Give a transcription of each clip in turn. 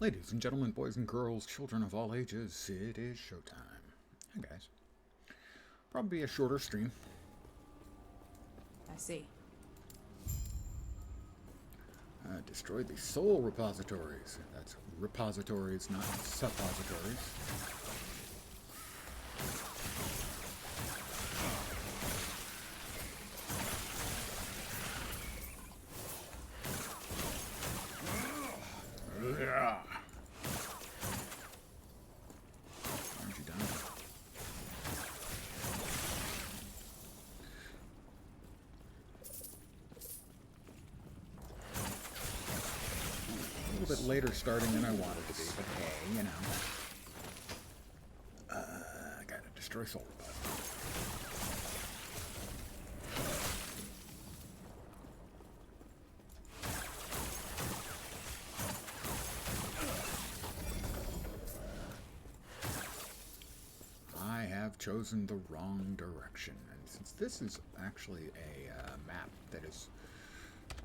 Ladies and gentlemen, boys and girls, children of all ages, it is showtime. Hey guys. Probably a shorter stream. I see. Destroy the soul repositories. That's repositories, not suppositories. Yeah. Aren't you done? A little bit later starting than I wanted to be, but hey, you know. I gotta destroy soul repositories. Have chosen the wrong direction, and since this is actually a map that is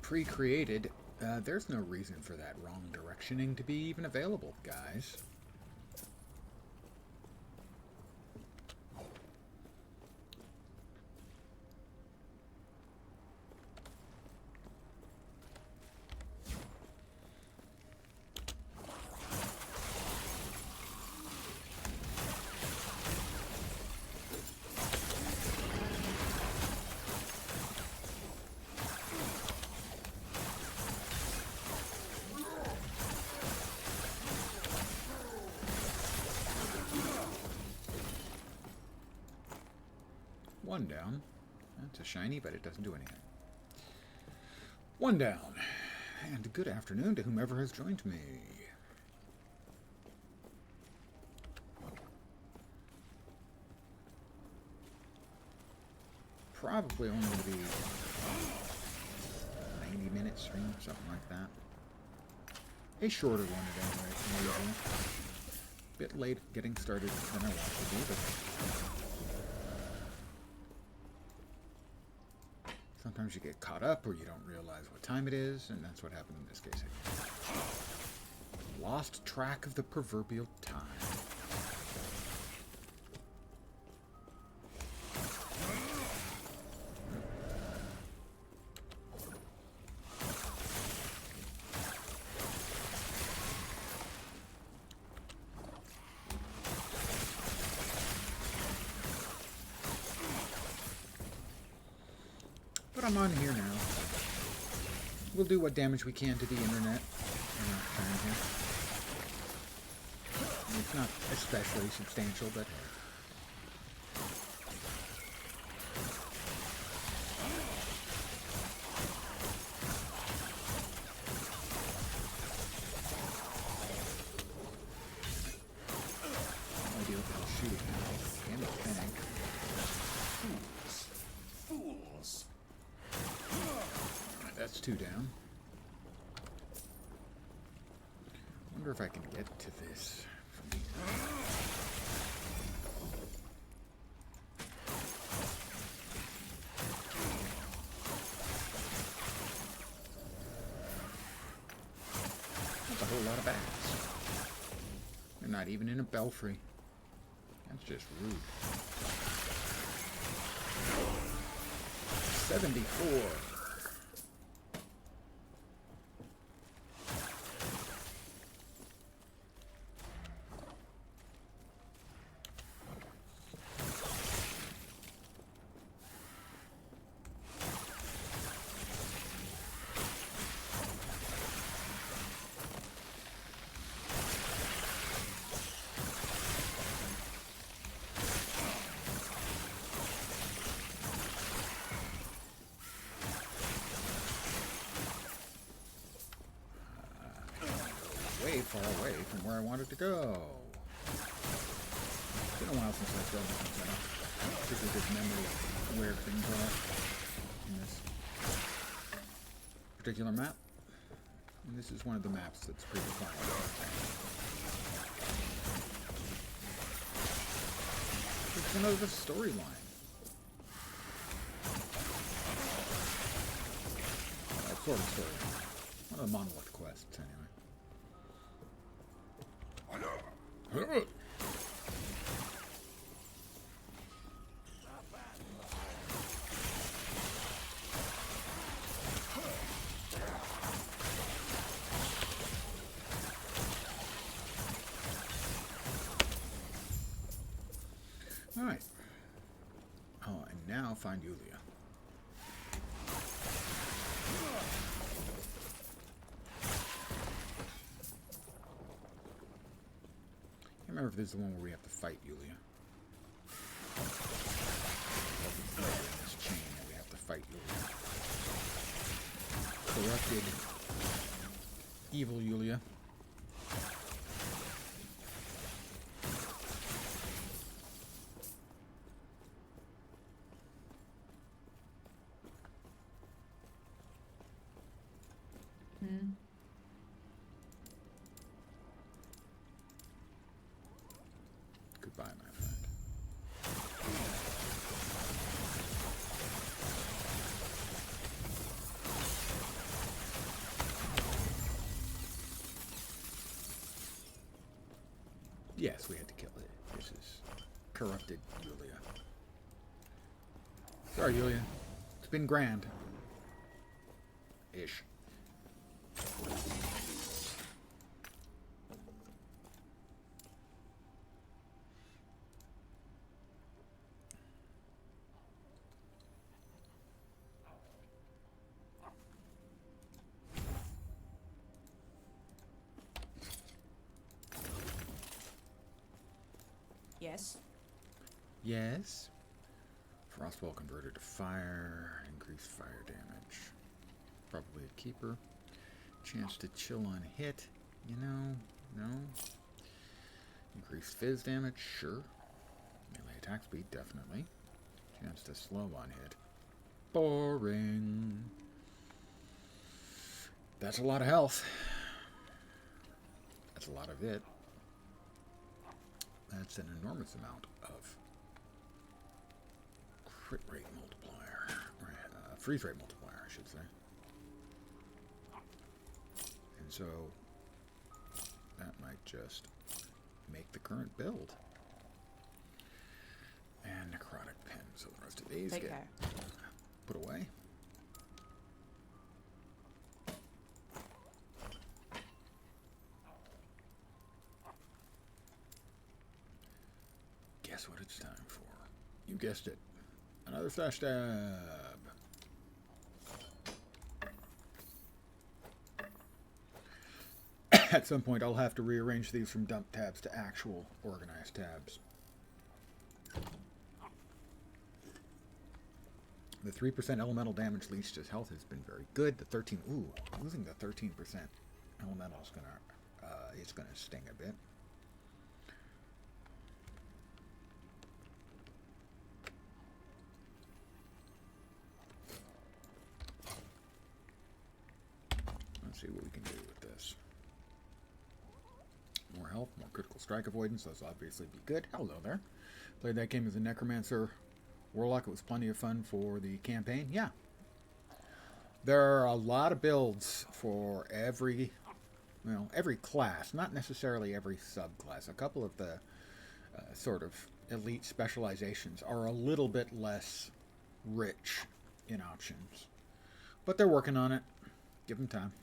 pre-created, there's no reason for that wrong directioning to be even available, guys. One down. That's a shiny, but it doesn't do anything. One down. And good afternoon to whomever has joined me. Probably only going to be 90-minute stream, something like that. A shorter one at any rate, maybe. Bit late getting started than I wanted to be, but sometimes you get caught up or you don't realize what time it is, and that's what happened in this case. Lost track of the proverbial time. But I'm on here now. We'll do what damage we can to the internet in our time here. It's not especially substantial, but hey. No idea what the hell's shooting now. Damn it, tank. Fools. That's two down. Wonder if I can get to this from here. That's a whole lot of bats. They're not even in a belfry. That's just rude. 74. Way far away from where I wanted to go. It's been a while since I've done this, so I don't particularly good memory of where things are in this particular map. And this is one of the maps that's predefined. It's another storyline. Sort of storyline. One of the monolith quests, anyway. Alright. Oh, and now find Yulia. I can't remember if this is the one where we have to fight Yulia. This chain that we have to fight Yulia. Corrupted evil Yulia. Goodbye, my friend. Yes, we had to kill it. This is corrupted Yulia. Sorry, Yulia. It's been grand. Ish. Yes. Yes. Frostwall converted to fire. Increased fire damage. Probably a keeper. Chance to chill on hit. You know, no. Increased fizz damage, sure. Melee attack speed, definitely. Chance to slow on hit. Boring. That's a lot of health. That's a lot of it. That's an enormous amount of crit rate multiplier. Or, freeze rate multiplier, I should say. And so, that might just make the current build. And necrotic pen, so the rest of these Take get care. put away. Guess what it's time for? You guessed it. Another slash tab. At some point, I'll have to rearrange these from dump tabs to actual organized tabs. The 3% elemental damage leached his health has been very good. The 13, losing the 13% elemental is gonna sting a bit. Let's see what we can do with this. More health, more critical strike avoidance. Those obviously be good. Hello there. Played that game as a Necromancer Warlock. It was plenty of fun for the campaign. Yeah. There are a lot of builds for every class. Not necessarily every subclass. A couple of the sort of elite specializations are a little bit less rich in options. But they're working on it. Give them time.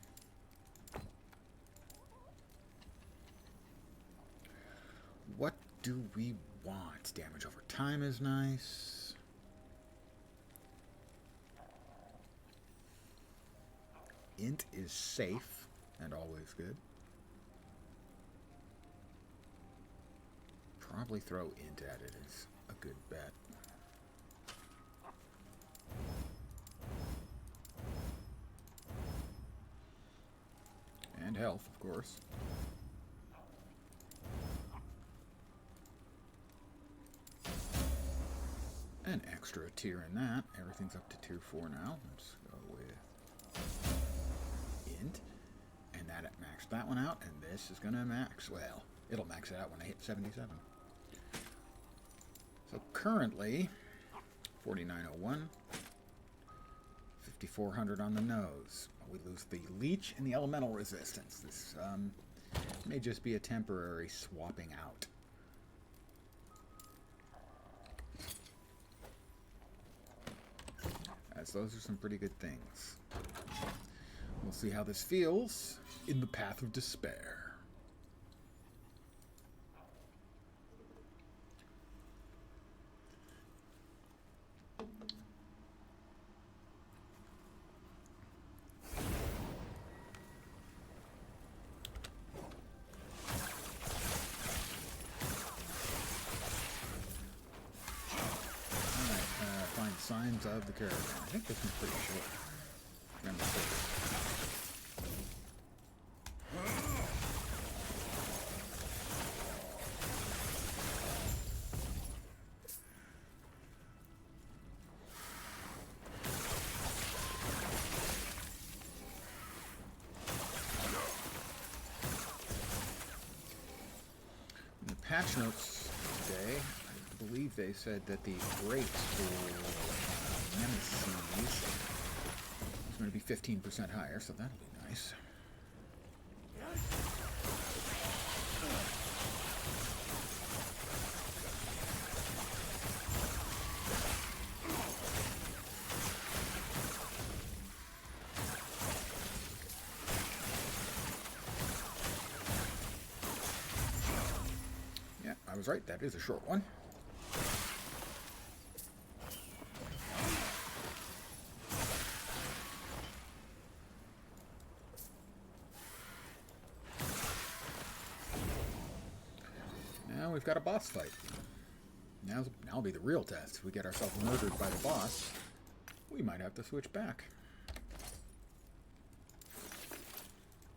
What do we want? Damage over time is nice. Int is safe and always good. Probably throw int at it is a good bet. And health, of course. An extra tier in that. Everything's up to tier 4 now. Let's go with int. And that maxed that one out. And this is going to max. Well, it'll max it out when I hit 77. So currently, 4901. 5400 on the nose. We lose the leech and the elemental resistance. This It may just be a temporary swapping out. As those are some pretty good things. We'll see how this feels in the path of despair. Signs of the caravan. I think this one's pretty short. Remember in the patch notes today, I believe they said that the rates for Nemesis is going to be 15% higher, so that'll be nice. Yeah, I was right. That is a short one. We've got a boss fight. Now'll be the real test. If we get ourselves murdered by the boss, we might have to switch back.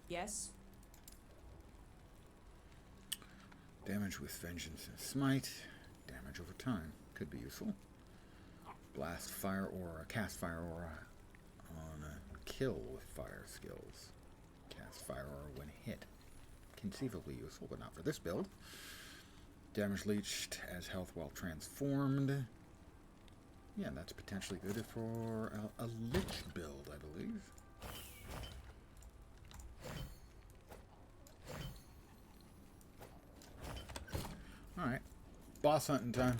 Yes? Damage with Vengeance and Smite. Damage over time. Could be useful. Blast Fire Aura. Cast Fire Aura on a kill with fire skills. Cast Fire Aura when hit. Conceivably useful, but not for this build. Damage leached as health while transformed. Yeah, that's potentially good for a lich build, I believe. Alright. Boss hunting time.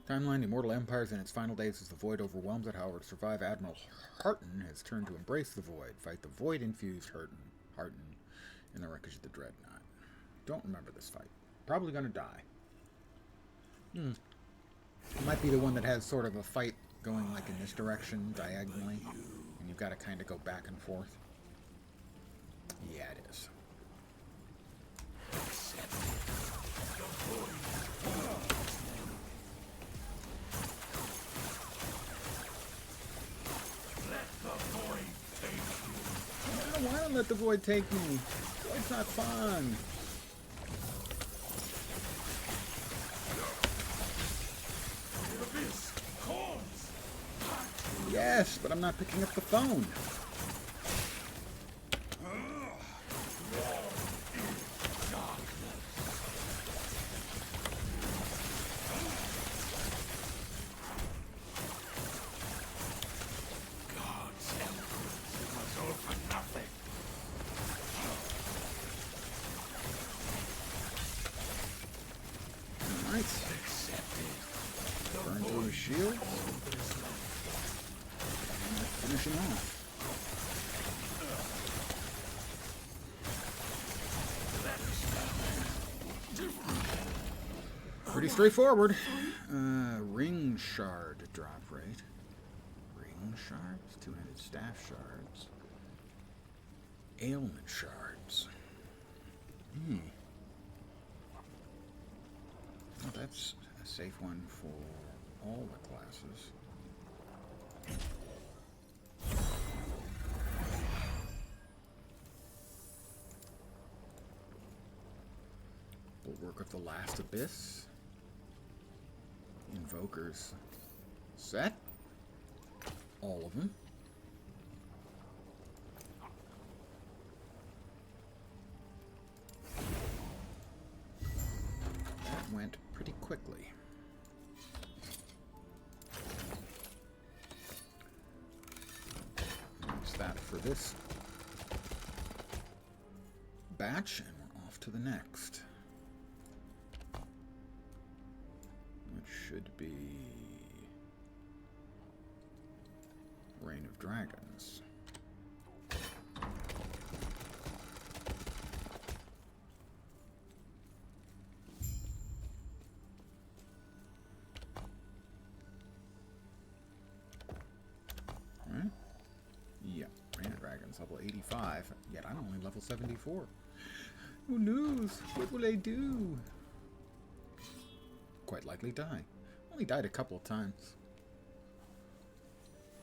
Timeline, Immortal Empires in its final days as the Void overwhelms it. However, to survive, Admiral Harton has turned to embrace the Void. Fight the Void-infused Harton in the wreckage of the Dreadnought. Don't remember this fight. Probably gonna die. Might be the one that has sort of a fight going like in this direction, diagonally. And you've got to kind of go back and forth. Yeah, it is. I don't want to let the Void take me. Void's not fun. Yes, but I'm not picking up the phone. Alright. Burn through his shield. Finish him off. Pretty straightforward. Ring shard drop rate. Ring shards? Two-handed staff shards. Ailment shards. Oh, that's a safe one for all the classes. Bulwark of the Last Abyss. Invokers. Set. All of them. That went pretty quickly. That's that for this batch, and we're off to the next. Which should be Reign of Dragons. Right? Yeah, Reign of Dragons, level 85. Yet I'm only level 74. Who knows? What will I do? Quite likely die. Only died a couple of times.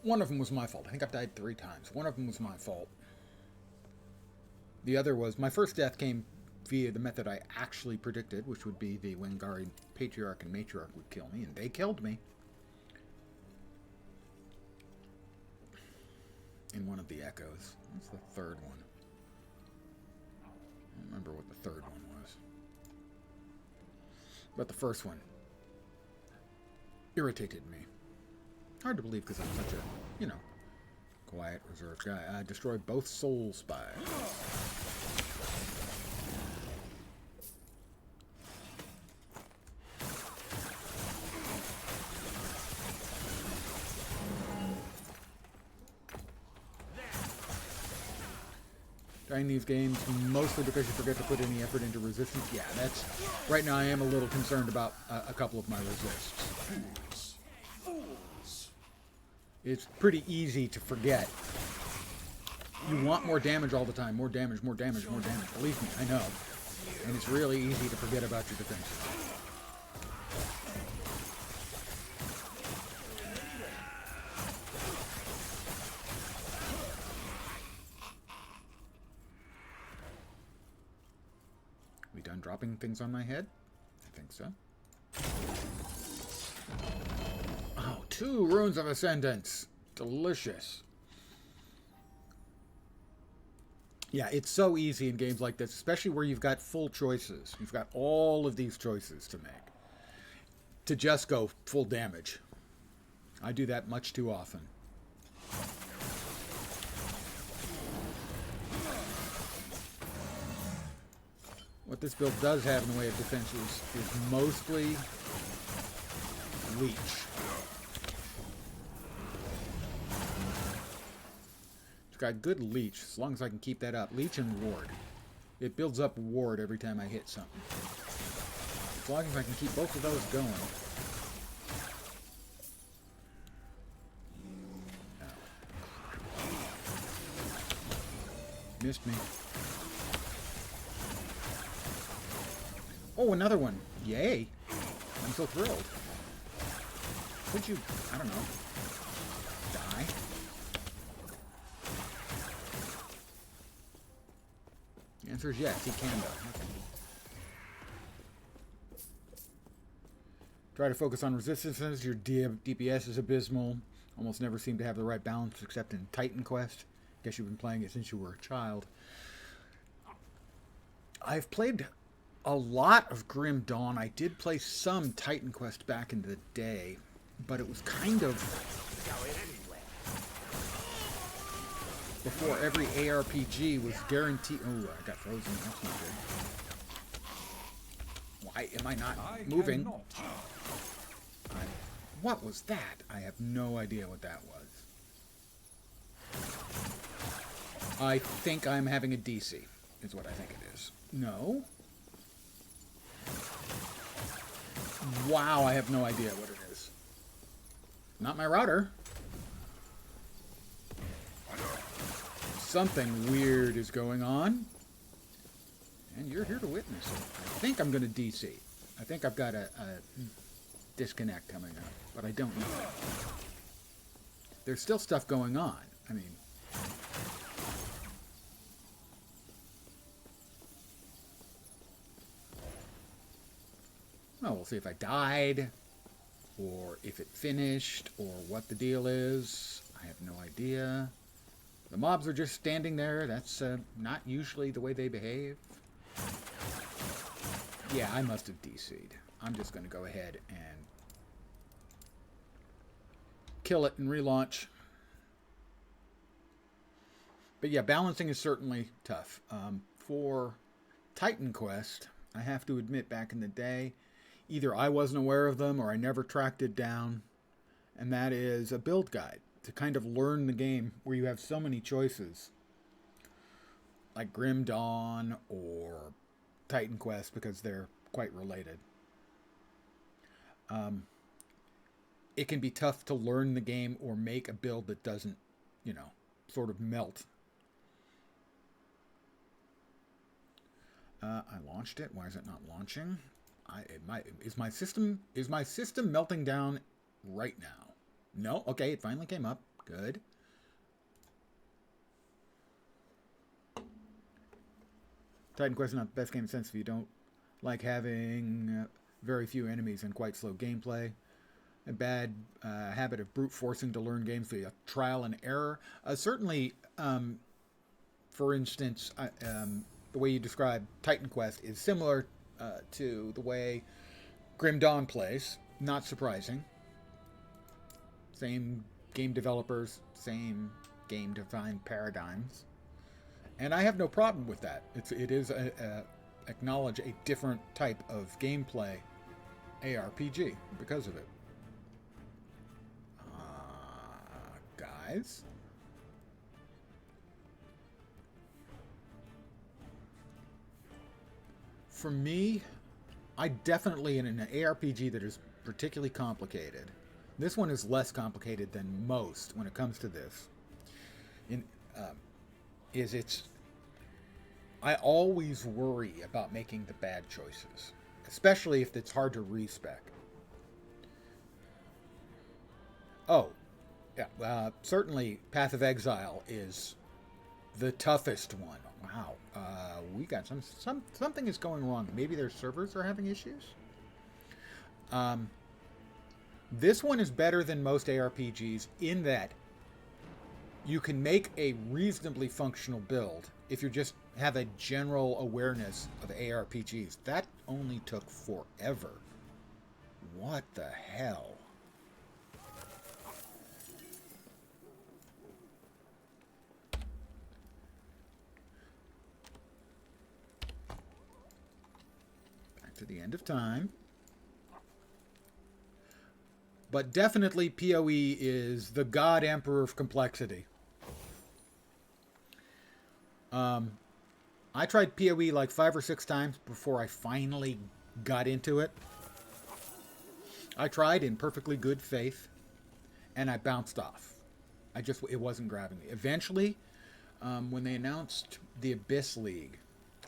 One of them was my fault. I think I've died 3 times. One of them was my fault. The other was, my first death came via the method I actually predicted, which would be the Wengari Patriarch and Matriarch would kill me, and they killed me. In one of the echoes. What's the third one? I don't remember what the third one was. But the first one irritated me. Hard to believe because I'm such a, you know, quiet, reserved guy. I destroyed both soul spies. Trying these games mostly because you forget to put any effort into resistance. Yeah, that's... Right now I am a little concerned about a couple of my resists. It's pretty easy to forget. You want more damage all the time. More damage, more damage, more damage. Believe me, I know. And it's really easy to forget about your defenses. We done dropping things on my head? I think so. Oh, 2 Runes of Ascendance. Delicious. Yeah, it's so easy in games like this, especially where you've got full choices. You've got all of these choices to make. To just go full damage. I do that much too often. What this build does have in the way of defenses is mostly leech. It's got good leech, as long as I can keep that up. Leech and ward. It builds up ward every time I hit something. As long as I can keep both of those going. Oh. Missed me. Oh, another one. Yay. I'm so thrilled. Could you, I don't know, die? The answer is yes, he can die. Okay. Try to focus on resistances. Your DPS is abysmal. Almost never seem to have the right balance except in Titan Quest. Guess you've been playing it since you were a child. I've played a lot of Grim Dawn. I did play some Titan Quest back in the day, but it was kind of before every ARPG was guaranteed. Oh, I got frozen. That's not good. Why am I not moving? What was that? I have no idea what that was. I think I'm having a DC, is what I think it is. No? Wow, I have no idea what it is. Not my router. Something weird is going on. And you're here to witness it. I think I'm going to DC. I think I've got a disconnect coming up, but I don't know. There's still stuff going on. I mean... Well, we'll see if I died, or if it finished, or what the deal is. I have no idea. The mobs are just standing there. That's not usually the way they behave. Yeah, I must have DC'd. I'm just going to go ahead and kill it and relaunch. But yeah, balancing is certainly tough. For Titan Quest, I have to admit, back in the day, either I wasn't aware of them or I never tracked it down, and that is a build guide to kind of learn the game where you have so many choices, like Grim Dawn or Titan Quest, because they're quite related. It can be tough to learn the game or make a build that doesn't, sort of melt. I launched it. Why is it not launching? Is my system melting down right now? No. Okay, it finally came up. Good. Titan Quest is not the best game in the sense if you don't like having very few enemies and quite slow gameplay. A bad habit of brute forcing to learn games via trial and error. Certainly, for instance, the way you describe Titan Quest is similar to the way Grim Dawn plays. Not surprising. Same game developers, same game design paradigms. And I have no problem with that. It is acknowledge a different type of gameplay ARPG because of it. Guys. For me, I definitely, in an ARPG that is particularly complicated, this one is less complicated than most when it comes to this, I always worry about making the bad choices, especially if it's hard to respec. Oh, yeah, certainly Path of Exile is the toughest one. Wow, we got something is going wrong. Maybe their servers are having issues. This one is better than most ARPGs in that you can make a reasonably functional build if you just have a general awareness of ARPGs. That only took forever. What the hell? Back to the end of time. But definitely PoE is the God Emperor of complexity. I tried PoE like 5 or 6 times before I finally got into it. I tried in perfectly good faith, and I bounced off. It wasn't grabbing me. Eventually, when they announced the Abyss League,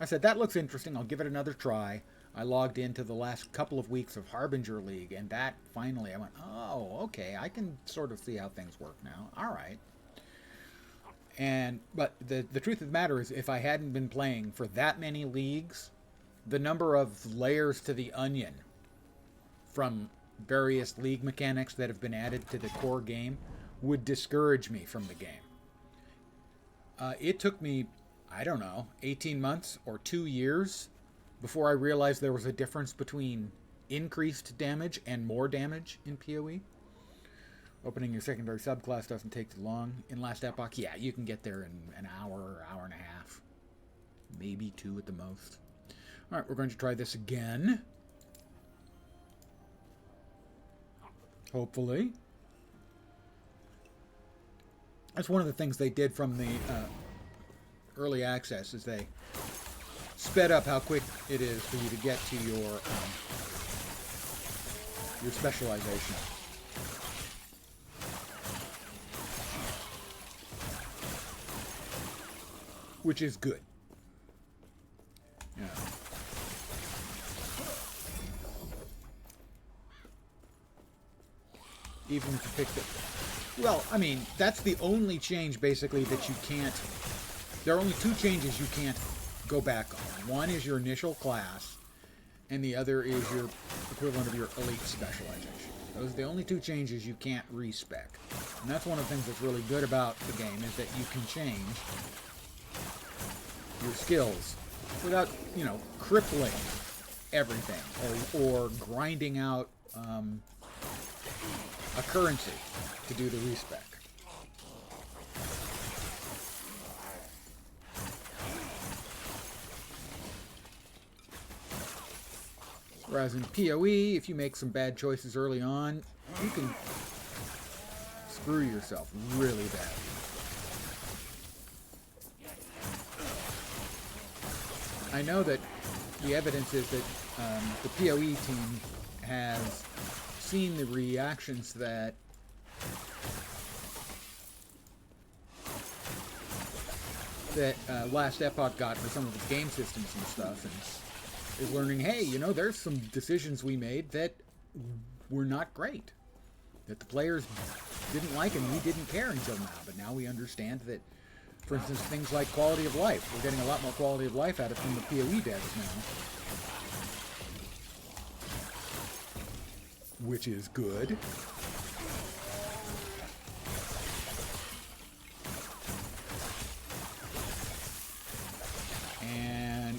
I said, that looks interesting, I'll give it another try. I logged into the last couple of weeks of Harbinger League, and that finally, I went, oh, okay, I can sort of see how things work now. All right. But the truth of the matter is, if I hadn't been playing for that many leagues, the number of layers to the onion from various league mechanics that have been added to the core game would discourage me from the game. It took me, I don't know, 18 months or 2 years before I realized there was a difference between increased damage and more damage in PoE. Opening your secondary subclass doesn't take too long. In Last Epoch, yeah, you can get there in an hour, hour and a half. Maybe 2 at the most. Alright, we're going to try this again. Hopefully. That's one of the things they did from the early access, is they sped up how quick it is for you to get to your specialization. Which is good. Yeah. Even if you picked it. Well, I mean, that's the only change, basically, that you can't... There are only 2 changes you can't go back on. One is your initial class, and the other is your equivalent of your elite specialization. Those are the only 2 changes you can't respec. And that's one of the things that's really good about the game, is that you can change your skills without, crippling everything or grinding out a currency to do the respec. Whereas in PoE, if you make some bad choices early on, you can screw yourself really bad. I know that the evidence is that the PoE team has seen the reactions that Last Epoch got for some of its game systems and stuff, and is learning, hey, you know, there's some decisions we made that were not great, that the players didn't like and we didn't care until now, but now we understand that, for instance, things like quality of life, we're getting a lot more quality of life out of from the PoE devs now, which is good. And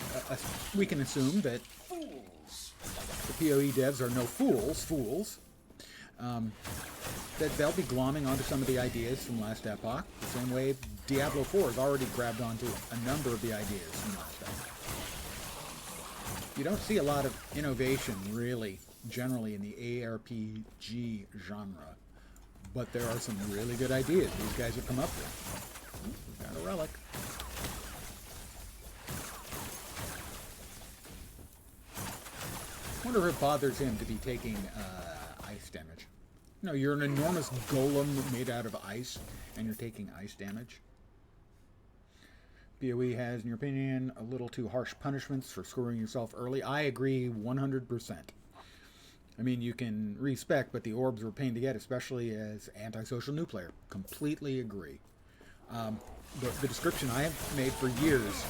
we can assume that the PoE devs are no fools, that they'll be glomming onto some of the ideas from Last Epoch, the same way Diablo 4 has already grabbed onto a number of the ideas from Last Epoch. You don't see a lot of innovation, really, generally in the ARPG genre, but there are some really good ideas these guys have come up with. We've got a relic. I wonder if it bothers him to be taking ice damage. No, you're an enormous golem made out of ice, and you're taking ice damage. PoE has, in your opinion, a little too harsh punishments for screwing yourself early. I agree 100%. I mean, you can respec, but the orbs were a pain to get, especially as antisocial new player. Completely agree. The description I have made for years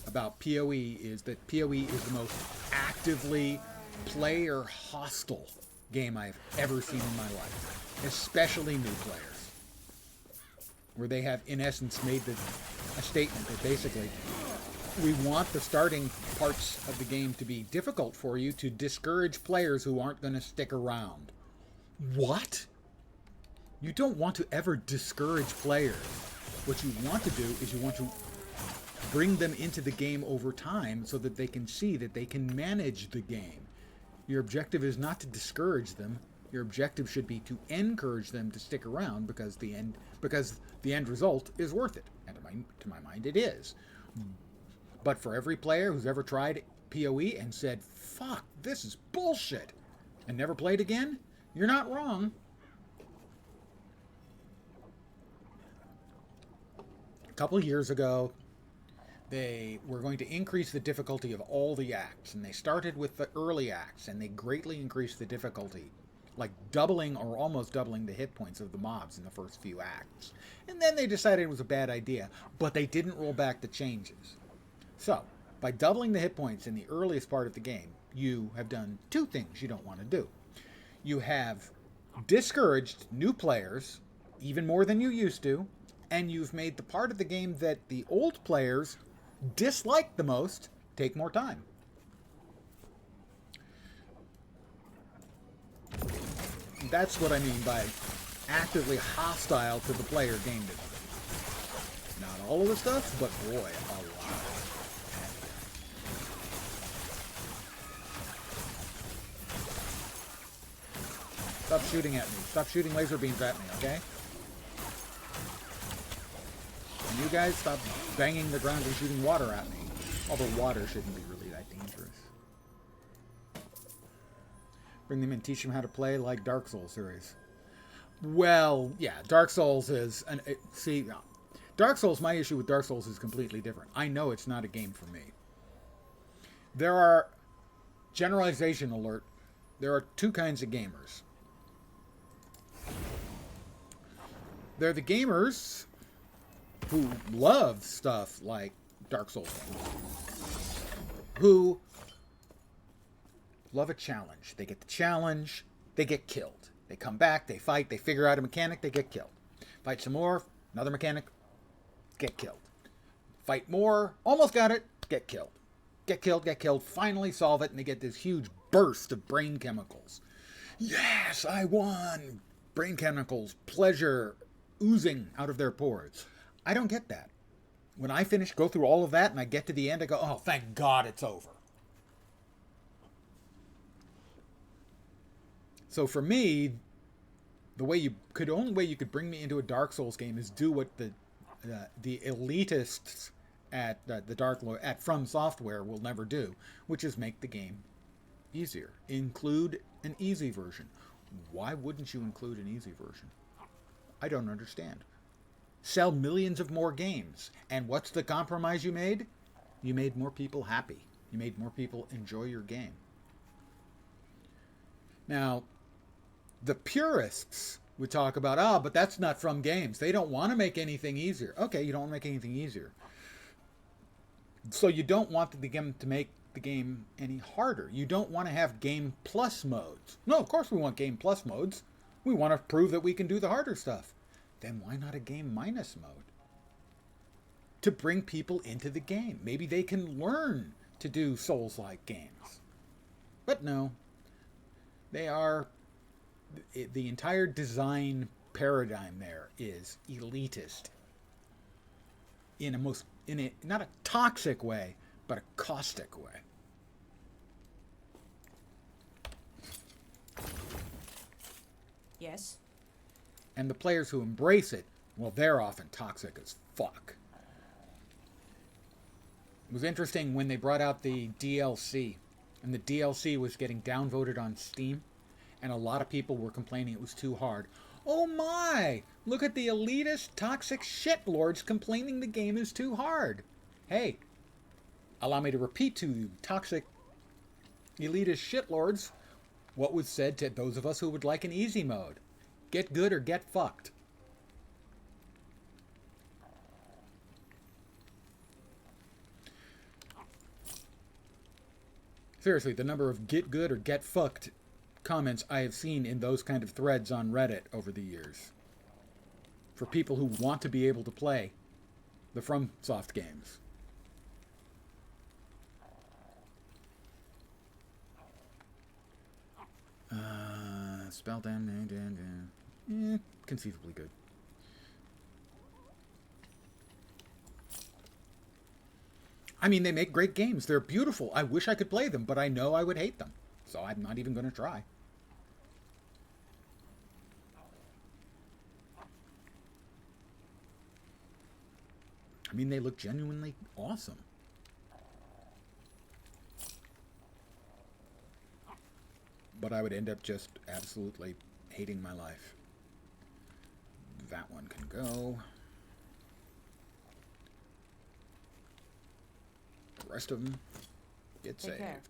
about PoE is that PoE is the most actively player hostile game I've ever seen in my life, especially new players, where they have in essence made a statement that basically we want the starting parts of the game to be difficult for you to discourage players who aren't going to stick around. What? You don't want to ever discourage players. What you want to do is you want to bring them into the game over time so that they can see that they can manage the game. Your objective is not to discourage them. Your objective should be to encourage them to stick around because the end result is worth it. And to my mind, it is. But for every player who's ever tried PoE and said, fuck, this is bullshit, and never played again, you're not wrong. A couple years ago, they were going to increase the difficulty of all the acts, and they started with the early acts, and they greatly increased the difficulty, like doubling or almost doubling the hit points of the mobs in the first few acts. And then they decided it was a bad idea, but they didn't roll back the changes. So, by doubling the hit points in the earliest part of the game, you have done two things you don't want to do. You have discouraged new players, even more than you used to, and you've made the part of the game that the old players dislike the most take more time. That's what I mean by actively hostile to the player game design. Not all of the stuff, but boy, a lot. Stop shooting at me. Stop shooting laser beams at me, okay? And you guys stop banging the ground and shooting water at me. Although water shouldn't be really that dangerous. Bring them in, teach them how to play like Dark Souls series. Well, yeah, Dark Souls is... Dark Souls, my issue with Dark Souls is completely different. I know it's not a game for me. There are... Generalization alert. There are two kinds of gamers. They're the gamers who love stuff like Dark Souls games, who love a challenge. They get the challenge, they get killed. They come back, they fight, they figure out a mechanic, they get killed. Fight some more, another mechanic, get killed. Fight more, almost got it, get killed. Get killed, finally solve it, and they get this huge burst of brain chemicals. Yes, I won! Brain chemicals, pleasure oozing out of their pores. I don't get that. When I go through all of that, and I get to the end, I go, oh, thank God it's over. So for me, only way you could bring me into a Dark Souls game is do what the elitists at at From Software will never do, which is make the game easier. Include an easy version. Why wouldn't you include an easy version? I don't understand. Sell millions of more games. And what's the compromise you made? You made more people happy. You made more people enjoy your game. Now, the purists would talk about, oh, but that's not From Games. They don't want to make anything easier. Okay, you don't want to make anything easier. So you don't want the game to make the game any harder. You don't want to have Game Plus modes. No, of course we want Game Plus modes. We want to prove that we can do the harder stuff. Then why not a Game Minus mode? To bring people into the game. Maybe they can learn to do Souls-like games. But no. The entire design paradigm there is elitist. Not a toxic way, but a caustic way. Yes. And the players who embrace it, well, they're often toxic as fuck. It was interesting when they brought out the DLC, and the DLC was getting downvoted on Steam, and a lot of people were complaining it was too hard. Oh my! Look at the elitist, toxic shitlords complaining the game is too hard. Hey, allow me to repeat to you, toxic, elitist shitlords, what was said to those of us who would like an easy mode. Get good or get fucked. Seriously, the number of get good or get fucked comments I have seen in those kind of threads on Reddit over the years. For people who want to be able to play the FromSoft games. Spell down, conceivably good. I mean, they make great games. They're beautiful. I wish I could play them, but I know I would hate them. So I'm not even going to try. I mean, they look genuinely awesome. But I would end up just absolutely hating my life. That one can go. The rest of them get saved. Care.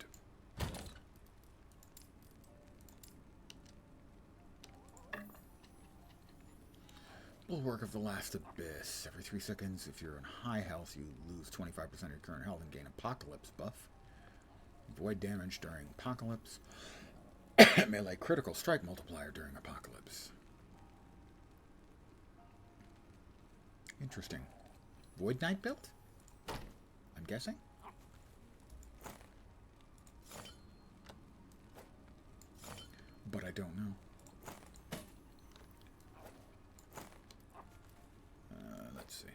Bulwark of the Last Abyss. Every 3 seconds, if you're in high health, you lose 25% of your current health and gain Apocalypse buff. Avoid damage during Apocalypse. Melee critical strike multiplier during Apocalypse. Interesting. Void Knight built? I'm guessing? But I don't know. Let's see.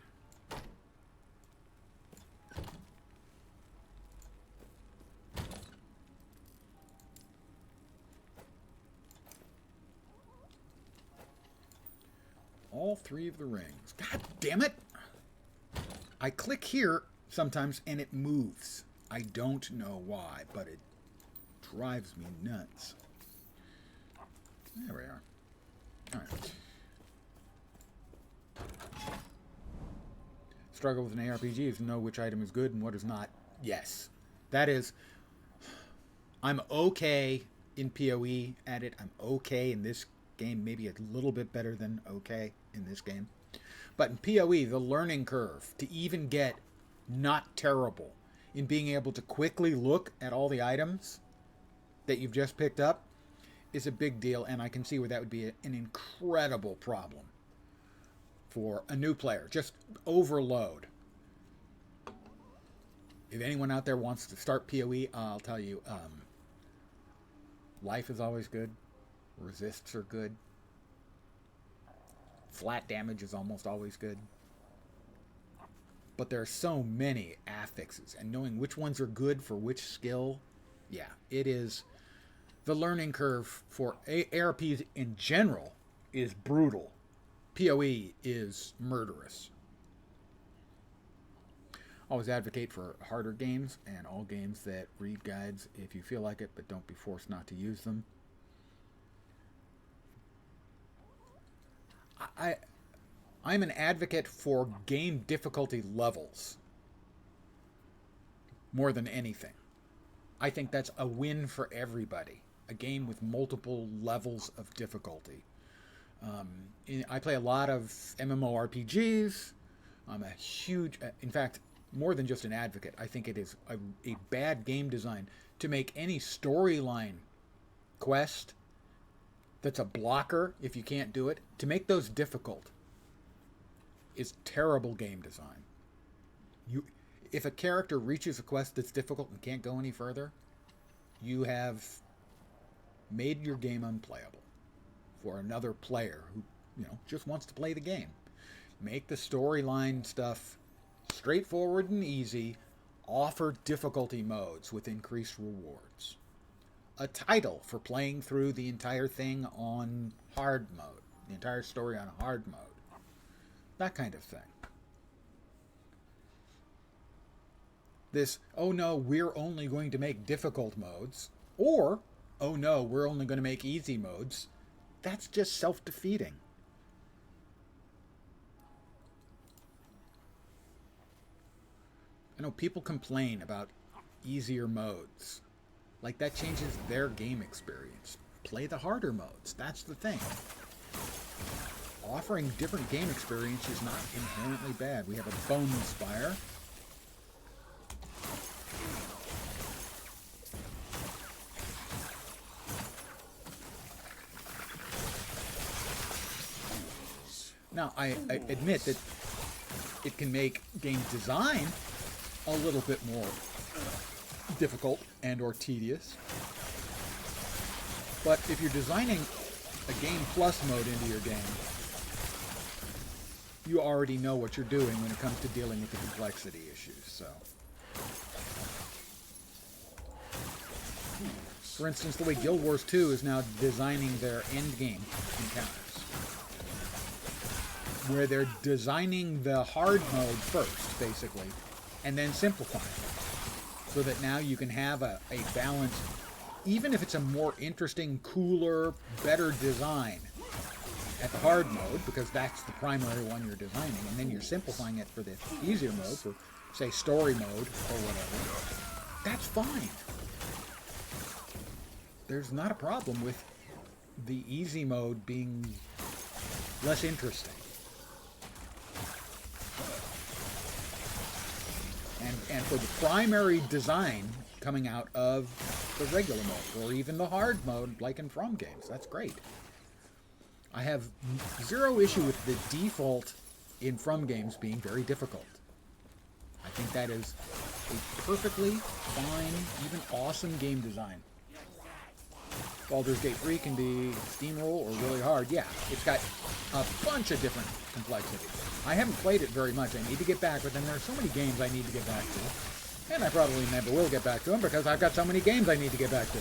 All 3 of the rings. God damn it! I click here sometimes and it moves. I don't know why, but it drives me nuts. There we are. Alright. Struggle with an ARPG is to know which item is good and what is not. Yes. That is... I'm okay in PoE at it. I'm okay in this game. Maybe a little bit better than okay in this game. But in PoE, the learning curve to even get not terrible in being able to quickly look at all the items that you've just picked up is a big deal, and I can see where that would be an incredible problem for a new player. Just overload. If anyone out there wants to start PoE, I'll tell you, life is always good. Resists are good. Flat damage is almost always good. But there are so many affixes, and knowing which ones are good for which skill, yeah, it is The learning curve for ARPs in general is brutal. PoE is murderous. Always advocate for harder games and all games that read guides if you feel like it, but don't be forced not to use them. I'm an advocate for game difficulty levels more than anything. I think that's a win for everybody. A game with multiple levels of difficulty. I play a lot of MMORPGs. I'm a huge, in fact, more than just an advocate. I think it is a bad game design to make any storyline quest that's a blocker if you can't do it. To make those difficult is terrible game design. If a character reaches a quest that's difficult and can't go any further, you have made your game unplayable for another player who, just wants to play the game. Make the storyline stuff straightforward and easy. Offer difficulty modes with increased rewards. A title for playing through the entire thing on hard mode. The entire story on hard mode. That kind of thing. This, oh no, we're only going to make difficult modes, or, oh no, we're only going to make easy modes, that's just self-defeating. I know people complain about easier modes. Like that changes their game experience. Play the harder modes, that's the thing. Offering different game experience is not inherently bad. We have a bone spire. Now, I admit that it can make game design a little bit more difficult and or tedious. But if you're designing a game plus mode into your game, you already know what you're doing when it comes to dealing with the complexity issues. So, for instance, the way Guild Wars 2 is now designing their end game encounters, where they're designing the hard mode first, basically, and then simplifying it, so that now you can have a balanced, even if it's a more interesting, cooler, better design at the hard mode, because that's the primary one you're designing, and then you're simplifying it for the easier mode, for, say, story mode or whatever. That's fine. There's not a problem with the easy mode being less interesting. And for the primary design coming out of the regular mode, or even the hard mode, like in From games, that's great. I have zero issue with the default in From games being very difficult. I think that is a perfectly fine, even awesome game design. Baldur's Gate 3 can be steamroll or really hard. Yeah, it's got a bunch of different complexities. I haven't played it very much. I need to get back, but then there are so many games I need to get back to. And I probably never will get back to them because I've got so many games I need to get back to.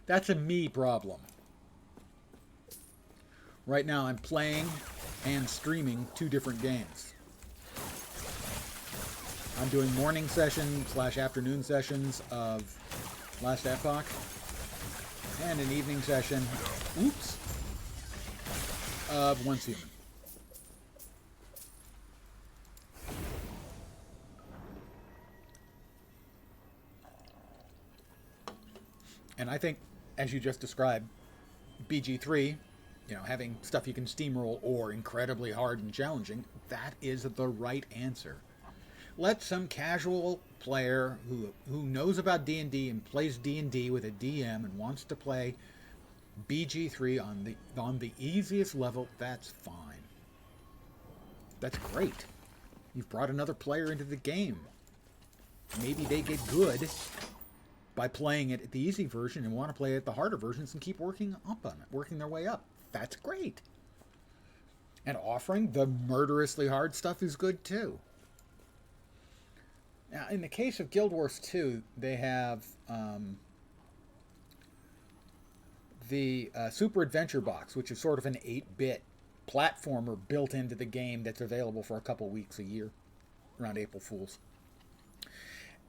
That's a me problem. Right now I'm playing and streaming 2 different games. I'm doing morning session / afternoon sessions of Last Epoch, and an evening session, of Once Human. And I think, as you just described, BG3, having stuff you can steamroll or incredibly hard and challenging, that is the right answer. Let some casual player who knows about D&D and plays D&D with a DM and wants to play BG3 on the easiest level, that's fine. That's great. You've brought another player into the game. Maybe they get good by playing it at the easy version and want to play it at the harder versions and keep working up on it, working their way up. That's great. And offering the murderously hard stuff is good too. Now, in the case of Guild Wars 2, they have the Super Adventure Box, which is sort of an 8-bit platformer built into the game that's available for a couple weeks a year around April Fools.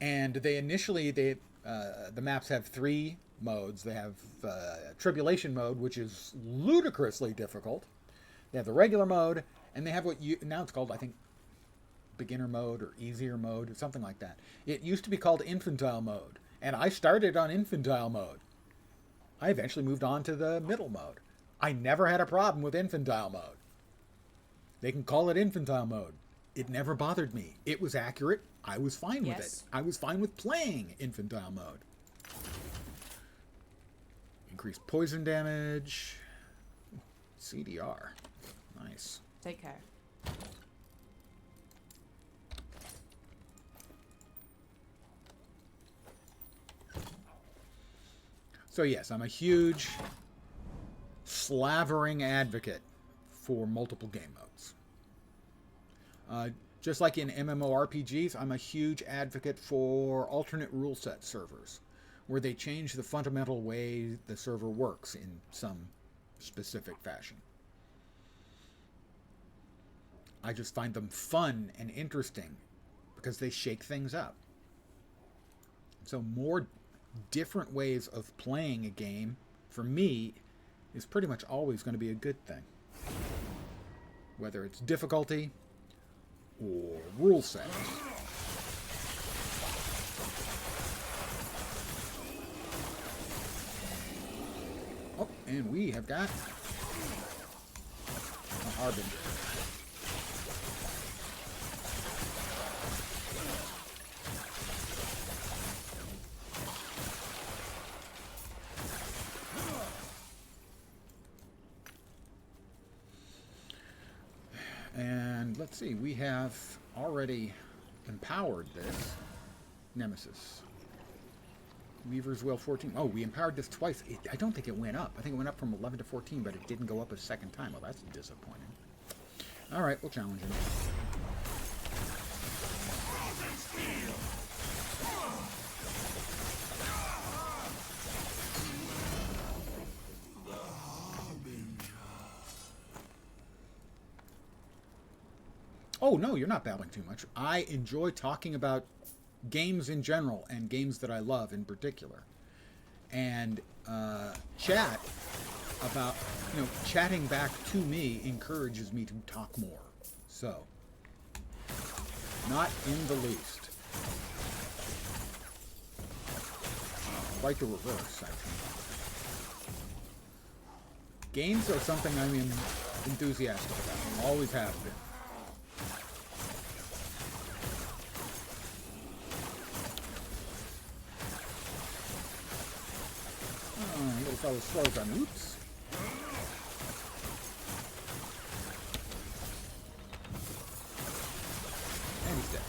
And the maps have 3 modes. They have Tribulation mode, which is ludicrously difficult. They have the regular mode, and they have now it's called, I think, beginner mode or easier mode or something like that. It used to be called infantile mode, and I started on infantile mode. I eventually moved on to the middle mode. I never had a problem with infantile mode. They can call it infantile mode. It never bothered me. It was accurate. I was fine with it. I was fine with playing infantile mode. Increased poison damage. CDR. Nice. Take care. So yes, I'm a huge slavering advocate for multiple game modes. Just like in MMORPGs, I'm a huge advocate for alternate rule set servers, where they change the fundamental way the server works in some specific fashion. I just find them fun and interesting because they shake things up. So more different ways of playing a game, for me, is pretty much always going to be a good thing. Whether it's difficulty or rule set. Oh, and we have got a Harbinger. And let's see, we have already empowered this Nemesis. Weaver's Will 14. Oh, we empowered this twice. I don't think it went up. I think it went up from 11 to 14, but it didn't go up a second time. Well, that's disappointing. All right, we'll challenge him. Oh, no, you're not babbling too much. I enjoy talking about games in general and games that I love in particular. And chat about, chatting back to me encourages me to talk more. So, not in the least. Quite the reverse, I think. Games are something I'm enthusiastic about. Always have been. Little fellow slows down. Oops. And he's dead.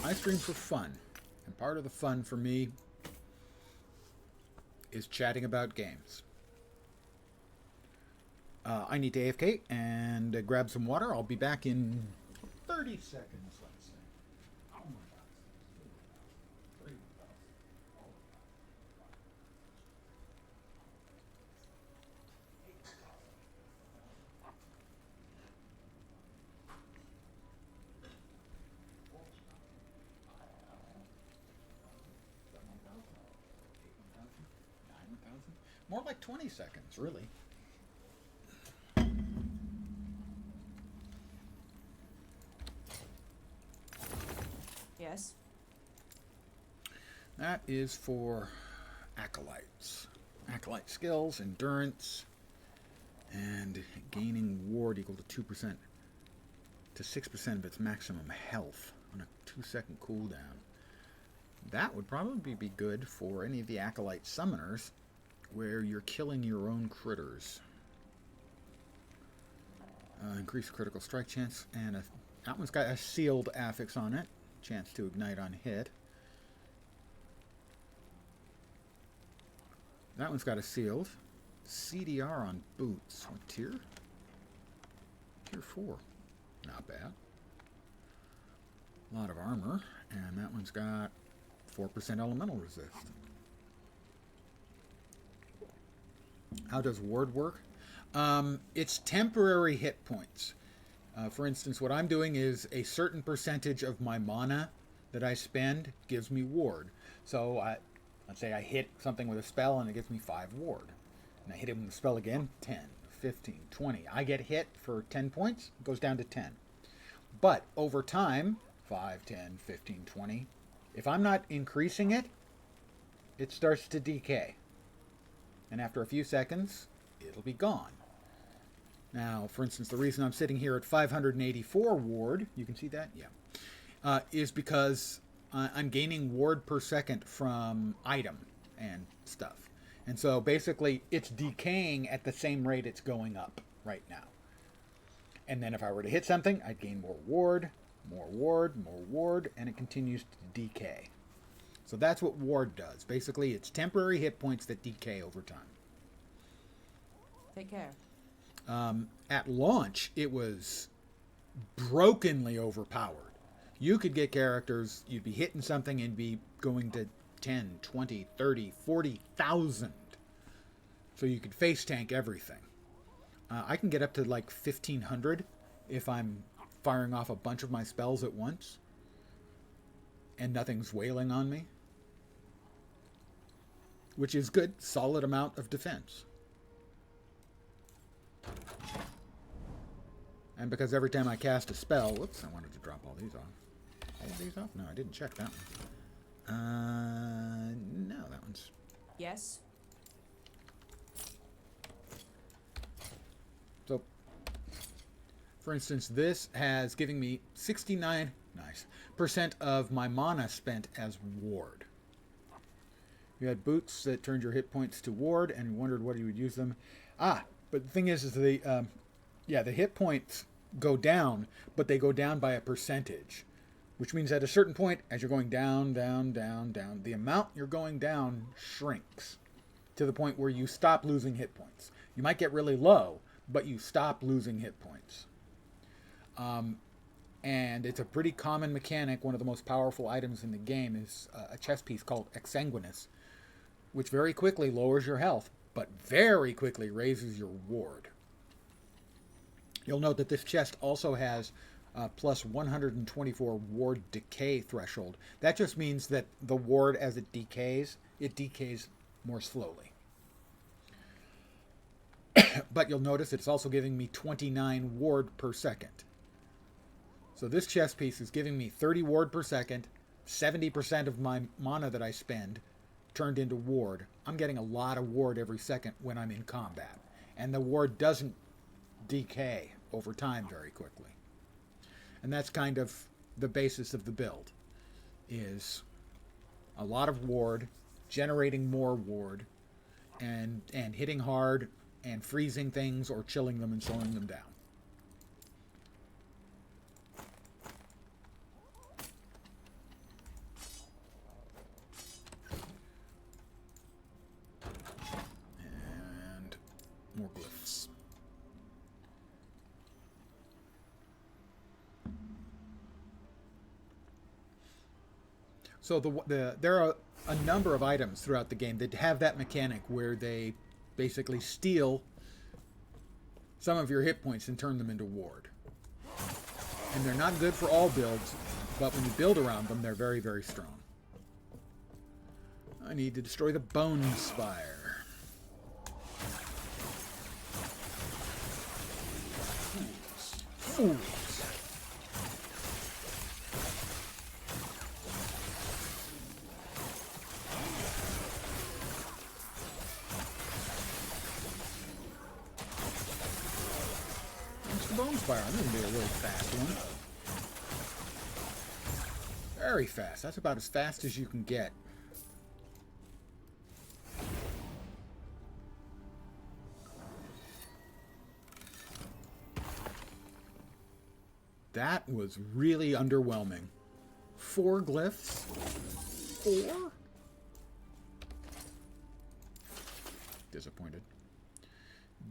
I stream for fun. And part of the fun for me is chatting about games. I need to AFK and grab some water. I'll be back in 30 seconds, let's say. Oh my God. 9,000? More like 20 seconds, really. Yes. That is for acolytes. Acolyte skills, endurance, and gaining ward equal to 2% to 6% of its maximum health on a 2-second cooldown. That would probably be good for any of the acolyte summoners where you're killing your own critters. Increased critical strike chance and a That one's got a sealed affix on it. Chance to ignite on hit. That one's got a sealed. CDR on boots. What tier? Tier 4. Not bad. A lot of armor. And that one's got 4% elemental resist. How does ward work? It's temporary hit points. For instance, what I'm doing is a certain percentage of my mana that I spend gives me ward. So let's say I hit something with a spell and it gives me 5 ward. And I hit it with a spell again, 10, 15, 20. I get hit for 10 points, it goes down to 10. But over time, 5, 10, 15, 20, if I'm not increasing it, it starts to decay. And after a few seconds, it'll be gone. Now, for instance, the reason I'm sitting here at 584 ward, you can see that? Yeah. Is because I'm gaining ward per second from item and stuff. And so basically, it's decaying at the same rate it's going up right now. And then if I were to hit something, I'd gain more ward, more ward, more ward, and it continues to decay. So that's what ward does. Basically, it's temporary hit points that decay over time. Take care. At launch, it was brokenly overpowered. You could get characters, you'd be hitting something and be going to 10, 20, 30, 40,000. So you could face tank everything. I can get up to like 1,500 if I'm firing off a bunch of my spells at once and nothing's wailing on me. Which is good, solid amount of defense. And because every time I cast a spell... Whoops, I wanted to drop all these off. All these off? No, I didn't check that one. No, that one's... Yes. So, for instance, this has given me 69% of my mana spent as ward. You had boots that turned your hit points to ward and wondered what you would use them. But the thing is the hit points go down, but they go down by a percentage, which means at a certain point, as you're going down, down, down, down, the amount you're going down shrinks to the point where you stop losing hit points. You might get really low, but you stop losing hit points. And it's a pretty common mechanic. One of the most powerful items in the game is a chess piece called Exsanguinous, which very quickly lowers your health, but very quickly raises your ward. You'll note that this chest also has plus 124 ward decay threshold. That just means that the ward, as it decays more slowly. But you'll notice it's also giving me 29 ward per second. So this chest piece is giving me 30 ward per second, 70% of my mana that I spend turned into ward. I'm getting a lot of ward every second when I'm in combat. And the ward doesn't decay over time very quickly. And that's kind of the basis of the build, is a lot of ward, generating more ward, and hitting hard and freezing things or chilling them and slowing them down. And more glyphs. So there are a number of items throughout the game that have that mechanic where they basically steal some of your hit points and turn them into ward. And they're not good for all builds, but when you build around them, they're very, very strong. I need to destroy the Bone Spire. Fools. Bone Spire. This is going to be a really fast one. Very fast. That's about as fast as you can get. That was really underwhelming. 4 glyphs? 4? Disappointed.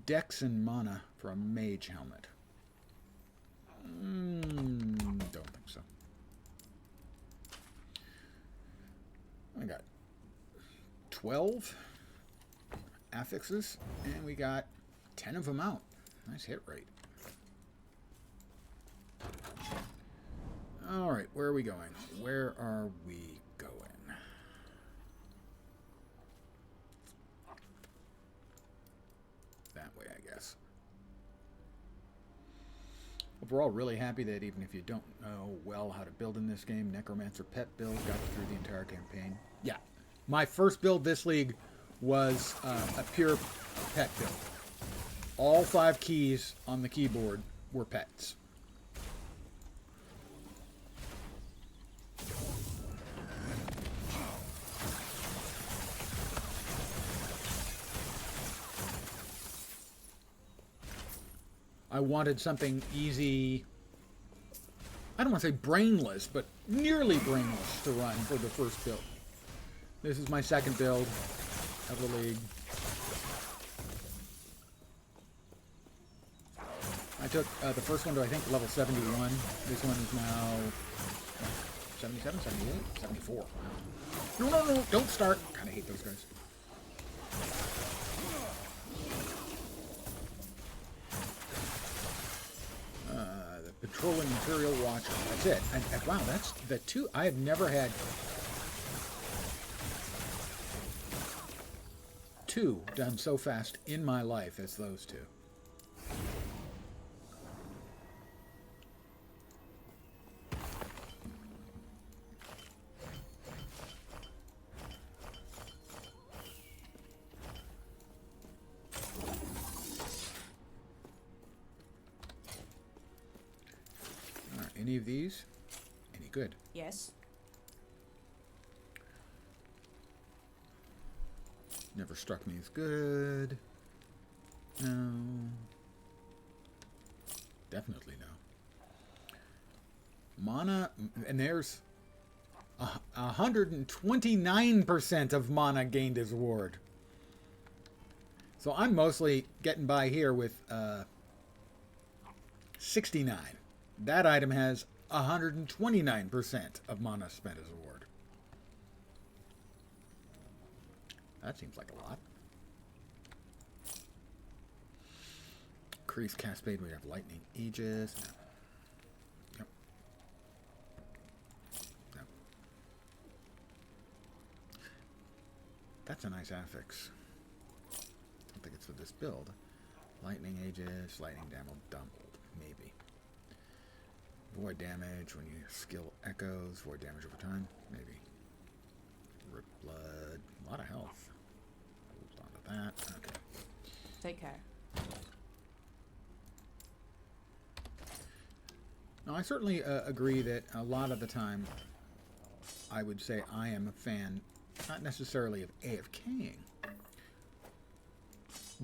Dex and mana for a mage helmet. Don't think so. I got 12 affixes, and we got 10 of them out. Nice hit rate. Alright, where are we going? Where are we going? That way, I guess. We're all really happy that even if you don't know well how to build in this game, Necromancer Pet build got you through the entire campaign. Yeah, my first build this league was a pure pet build. All 5 keys on the keyboard were pets. I wanted something easy. I don't want to say brainless, but nearly brainless to run for the first build. This is my second build of the league. I took the first one to, I think, level 71. This one is now 77, 78, 74. No, don't start. Kind of hate those guys. The Patrolling Imperial Watcher. That's it. And wow, that's the 2. I have never had 2 done so fast in my life as those 2. Any of these? Any good? Yes. Never struck me as good. No. Definitely no. Mana, and there's 129% of mana gained as reward. So I'm mostly getting by here with 69. That item has 129% of mana spent as a reward. That seems like a lot. Increase Cascade, we have Lightning Aegis. No. Yep. No. That's a nice affix. Don't think it's for this build. Lightning Aegis, Lightning Damage doubled, maybe. Void damage when your skill echoes. Void damage over time. Maybe. Rip blood. A lot of health. Hold on to that. Okay. Take care. Now, I certainly agree that a lot of the time I would say I am a fan, not necessarily of AFKing,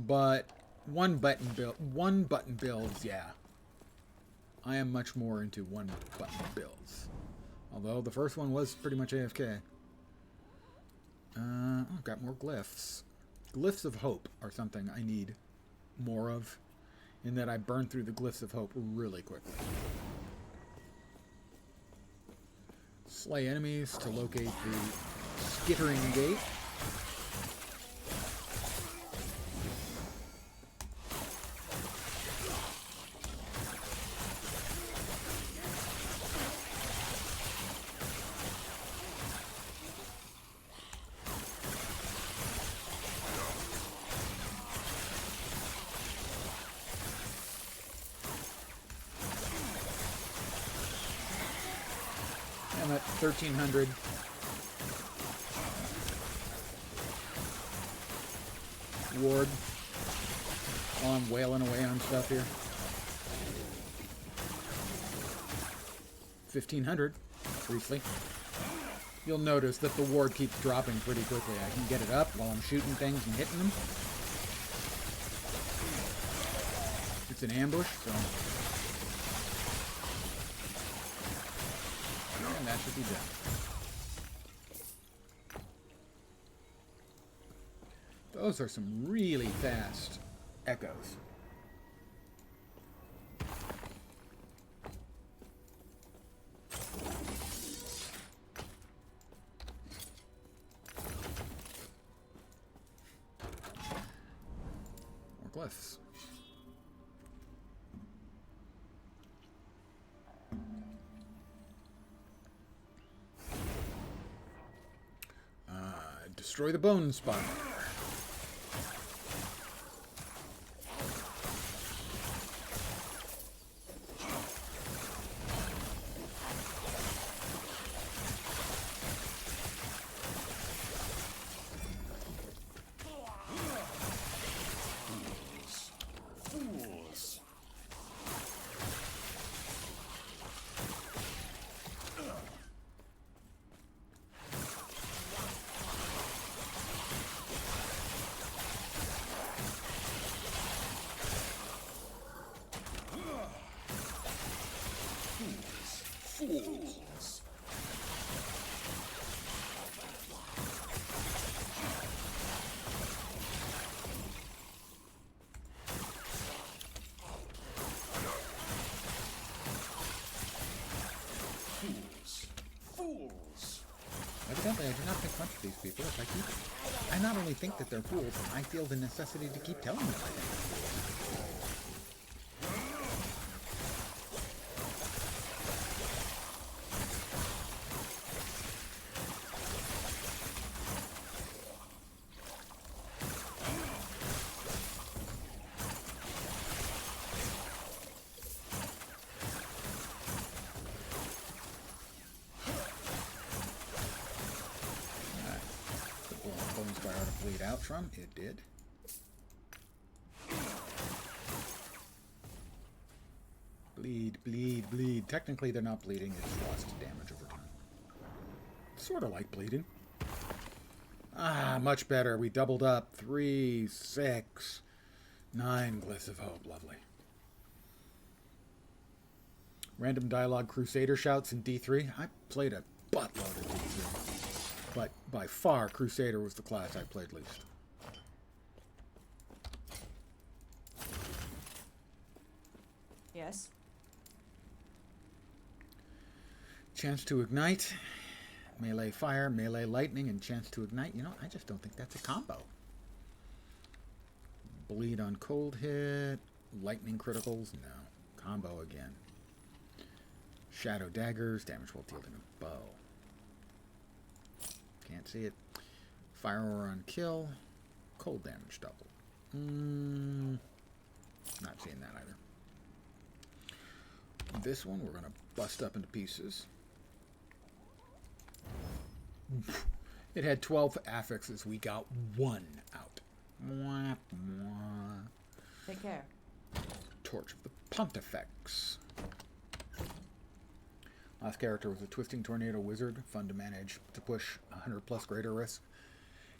but one button builds, yeah. I am much more into one button builds. Although the first one was pretty much AFK. I've got more glyphs. Glyphs of Hope are something I need more of, in that I burn through the Glyphs of Hope really quickly. Slay enemies to locate the Skittering Gate. I'm at 1300. Ward. While I'm wailing away on stuff here. 1500. Briefly. You'll notice that the ward keeps dropping pretty quickly. I can get it up while I'm shooting things and hitting them. It's an ambush, so should be done. Those are some really fast echoes. More glyphs. Destroy the bone spawner. Fools. Fools. Evidently, I do not think much of these people. If I not only think that they're fools, I feel the necessity to keep telling them I think they're fools. Bleed out from? It did. Bleed, bleed, bleed. Technically they're not bleeding, it's lost damage over time. Sort of like bleeding. Ah, much better. We doubled up. 3, 6, 9 glyphs of hope. Lovely. Random dialogue Crusader shouts in D3. I played a buttload of D3. But by far, Crusader was the class I played least. Yes. Chance to ignite, melee fire, melee lightning, and chance to ignite. You know, I just don't think that's a combo. Bleed on cold hit, lightning criticals, no. Combo again. Shadow daggers, damage while wielding a bow. Can't see it. Fire aura on kill. Cold damage double. Not seeing that either. This one we're going to bust up into pieces. It had 12 affixes. We got 1 out. Mwah, mwah. Take care. Torch of the Pontifex. Last character was a Twisting Tornado Wizard. Fun to manage, to push 100 plus greater risk.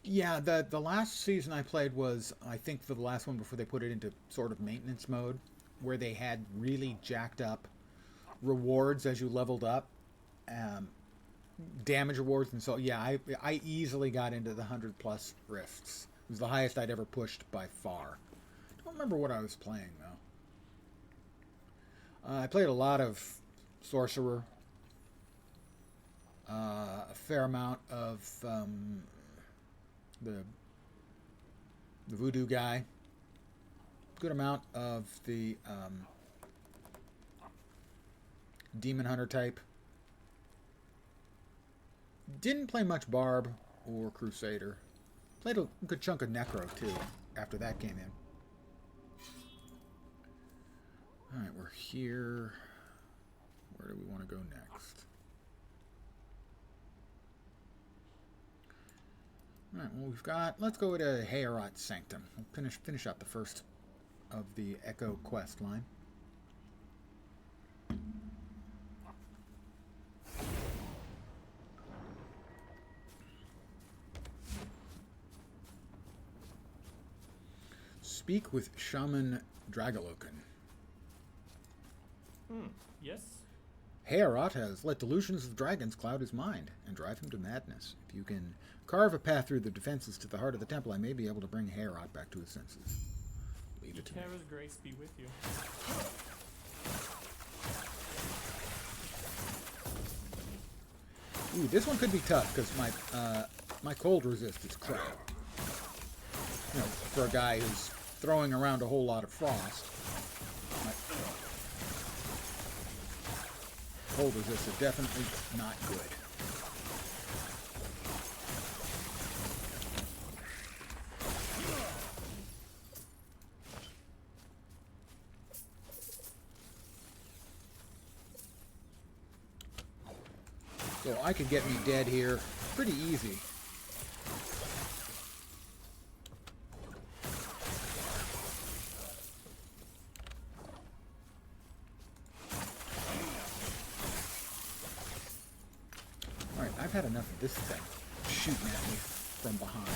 Yeah, the last season I played was, I think, for the last one before they put it into sort of maintenance mode, where they had really jacked up rewards as you leveled up. Damage rewards, and so, yeah, I easily got into the 100 plus risks. It was the highest I'd ever pushed by far. I don't remember what I was playing, though. I played a lot of Sorcerer. A fair amount of the Voodoo guy. Good amount of the Demon Hunter type. Didn't play much Barb or Crusader. Played a good chunk of Necro too after that came in. Alright, we're here. Where do we want to go next? Alright, well we've got... Let's go to Heorot Sanctum. We'll finish out the first of the Echo quest line. Speak with Shaman Dragalokin. Yes? Heorot has let delusions of dragons cloud his mind and drive him to madness. If you can carve a path through the defenses to the heart of the temple, I may be able to bring Heorot back to his senses. Leave it to me. Terra's grace be with you. Ooh, this one could be tough because my cold resist is crap. You know, for a guy who's throwing around a whole lot of frost, my cold resists are definitely not good. So I could get me dead here pretty easy. Alright, I've had enough of this thing shooting at me from behind.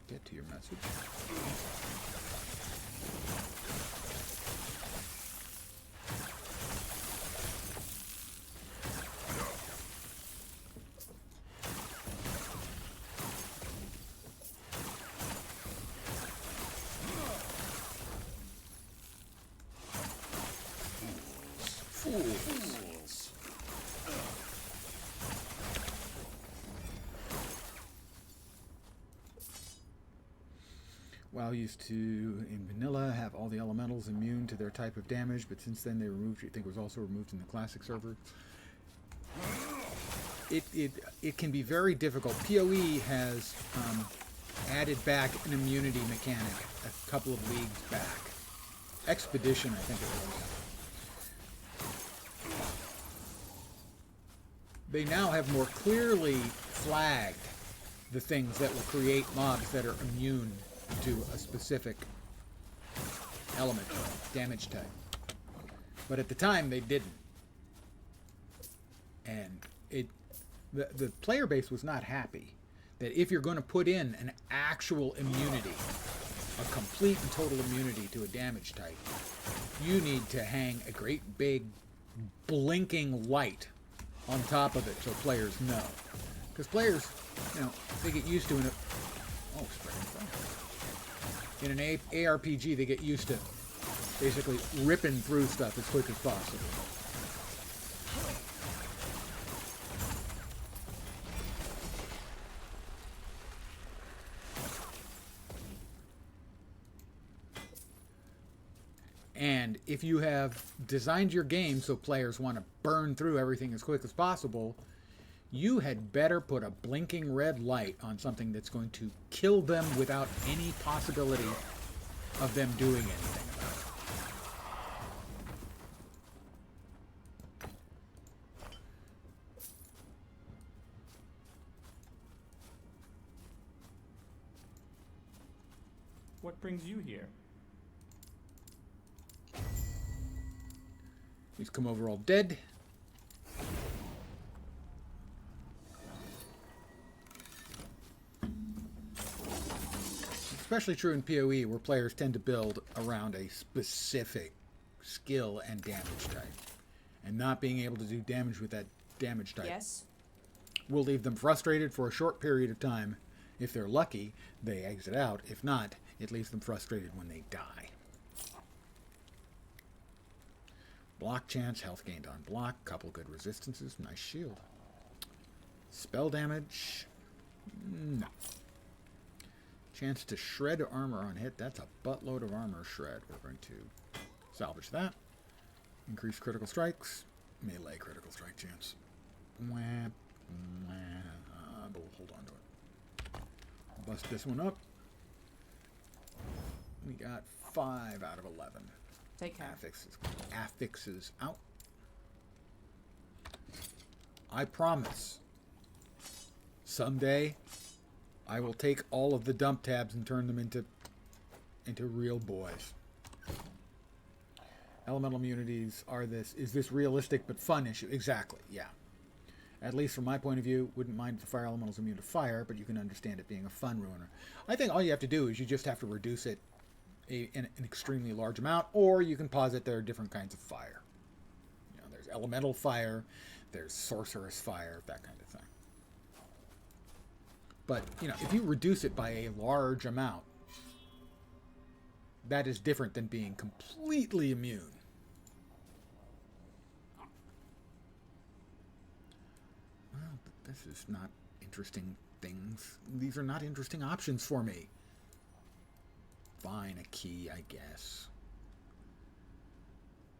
Get to your message. Fools. WoW used to, in vanilla, have all the elementals immune to their type of damage, but since then they removed, I think it was also removed in the classic server. It can be very difficult. PoE has added back an immunity mechanic a couple of leagues back. Expedition, I think it was. They now have more clearly flagged the things that will create mobs that are immune to a specific element, damage type. But at the time, they didn't. And the player base was not happy that if you're going to put in an actual immunity, a complete and total immunity to a damage type, you need to hang a great big blinking light on top of it so players know. Because players, you know, they get used to it. Oh, spreading fire. In an ARPG, they get used to basically ripping through stuff as quick as possible. And if you have designed your game so players want to burn through everything as quick as possible, you had better put a blinking red light on something that's going to kill them without any possibility of them doing anything about it. What brings you here? He's come over all dead. Especially true in PoE, where players tend to build around a specific skill and damage type. And not being able to do damage with that damage type will leave them frustrated for a short period of time. If they're lucky, they exit out. If not, it leaves them frustrated when they die. Block chance, health gained on block, couple good resistances, nice shield. Spell damage, no. Chance to shred armor on hit, that's a buttload of armor shred. We're going to salvage that. Increase critical strikes, melee critical strike chance. but we'll hold on to it. Bust this one up. We got 5 out of 11. Take care. Affixes out. I promise, someday, I will take all of the dump tabs and turn them into real boys. Elemental immunities are this. Is this realistic but fun issue? Exactly, yeah. At least from my point of view, wouldn't mind if the fire elemental is immune to fire, but you can understand it being a fun ruiner. I think all you have to do is you just have to reduce it in an extremely large amount, or you can posit there are different kinds of fire. You know, there's elemental fire, there's sorceress fire, that kind of thing. But, you know, if you reduce it by a large amount, that is different than being completely immune. Well, this is not interesting things. These are not interesting options for me. Fine, a key, I guess.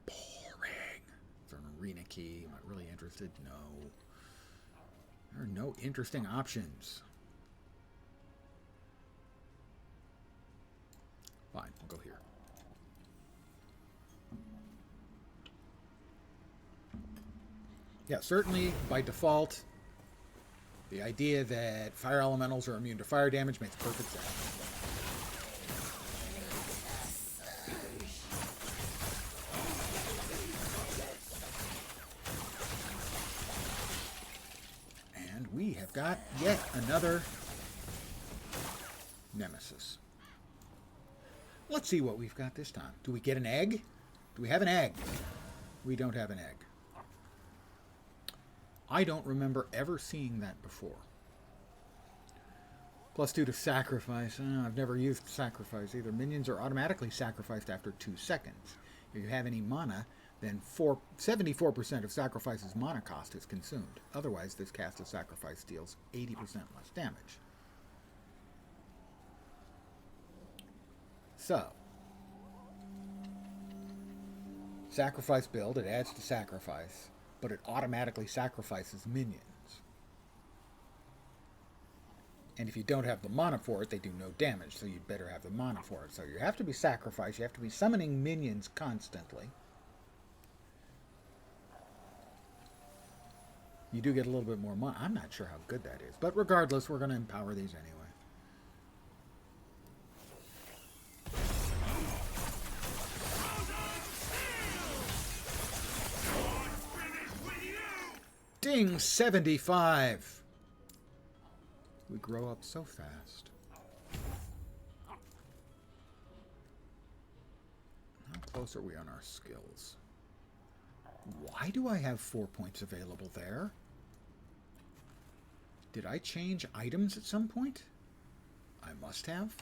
Boring. Is there an arena key? Am I really interested? No. There are no interesting options. Fine, we'll go here. Yeah, certainly by default, the idea that fire elementals are immune to fire damage makes perfect sense. And we have got yet another nemesis. Let's see what we've got this time. Do we get an egg? Do we have an egg? We don't have an egg. I don't remember ever seeing that before. +2 to sacrifice. I've never used sacrifice either. Minions are automatically sacrificed after 2 seconds. If you have any mana, then 74% of sacrifice's mana cost is consumed. Otherwise, this cast of sacrifice deals 80% less damage. So, sacrifice build, it adds to sacrifice, but it automatically sacrifices minions. And if you don't have the mana for it, they do no damage, so you'd better have the mana for it. So you have to be sacrificed, you have to be summoning minions constantly. You do get a little bit more mana. I'm not sure how good that is, but regardless, we're going to empower these anyway. Ding, 75. We grow up so fast. How close are we on our skills? Why do I have 4 points available there? Did I change items at some point? I must have.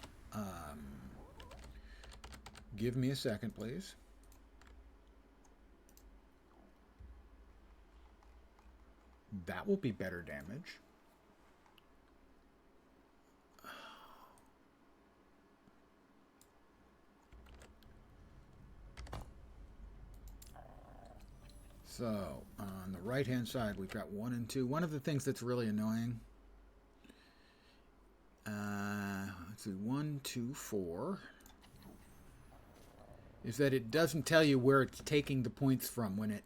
Give me a second, please. That will be better damage. So, on the right-hand side, we've got 1 and 2. One of the things that's really annoying, let's see, 1, 2, 4, is that it doesn't tell you where it's taking the points from when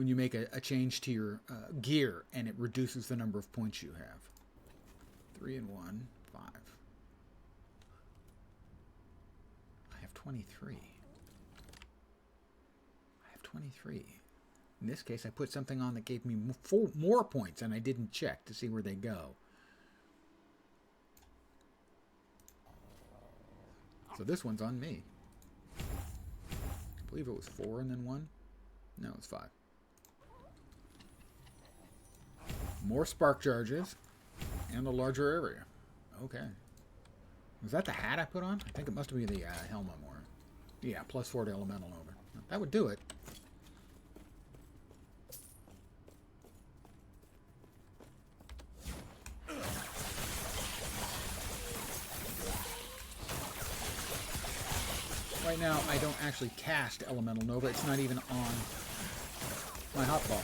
you make a change to your gear, and it reduces the number of points you have. 3 and 1, 5. I have 23. 23. In this case, I put something on that gave me more points, and I didn't check to see where they go. So this one's on me. I believe it was 4 and then 1. No, it's 5. More spark charges and a larger area. Okay. Was that the hat I put on? I think it must be the helm I'm wearing. Yeah, +4 to elemental over. That would do it. Right now, I don't actually cast Elemental Nova. It's not even on my hotbar.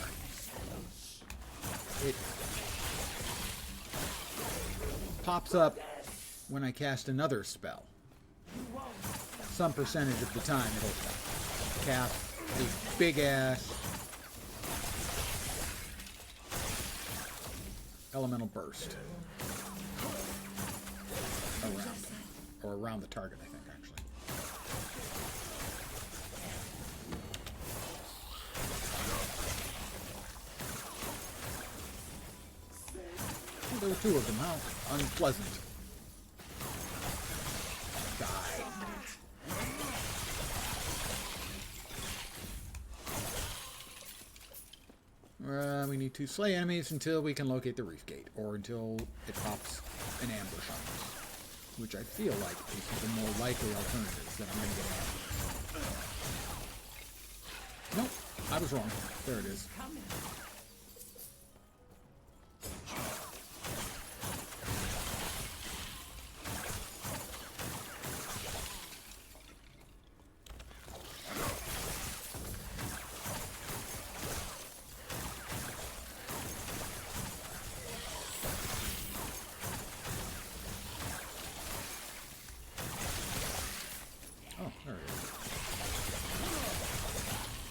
pops up when I cast another spell. Some percentage of the time it'll cast a big ass elemental burst around the target, I think, actually. Oh, there were two of them. How unpleasant. Die. We need to slay enemies until we can locate the reef gate, or until it pops an ambush on us, which I feel like is the more likely alternatives that I'm going to get out. Nope, I was wrong. There it is.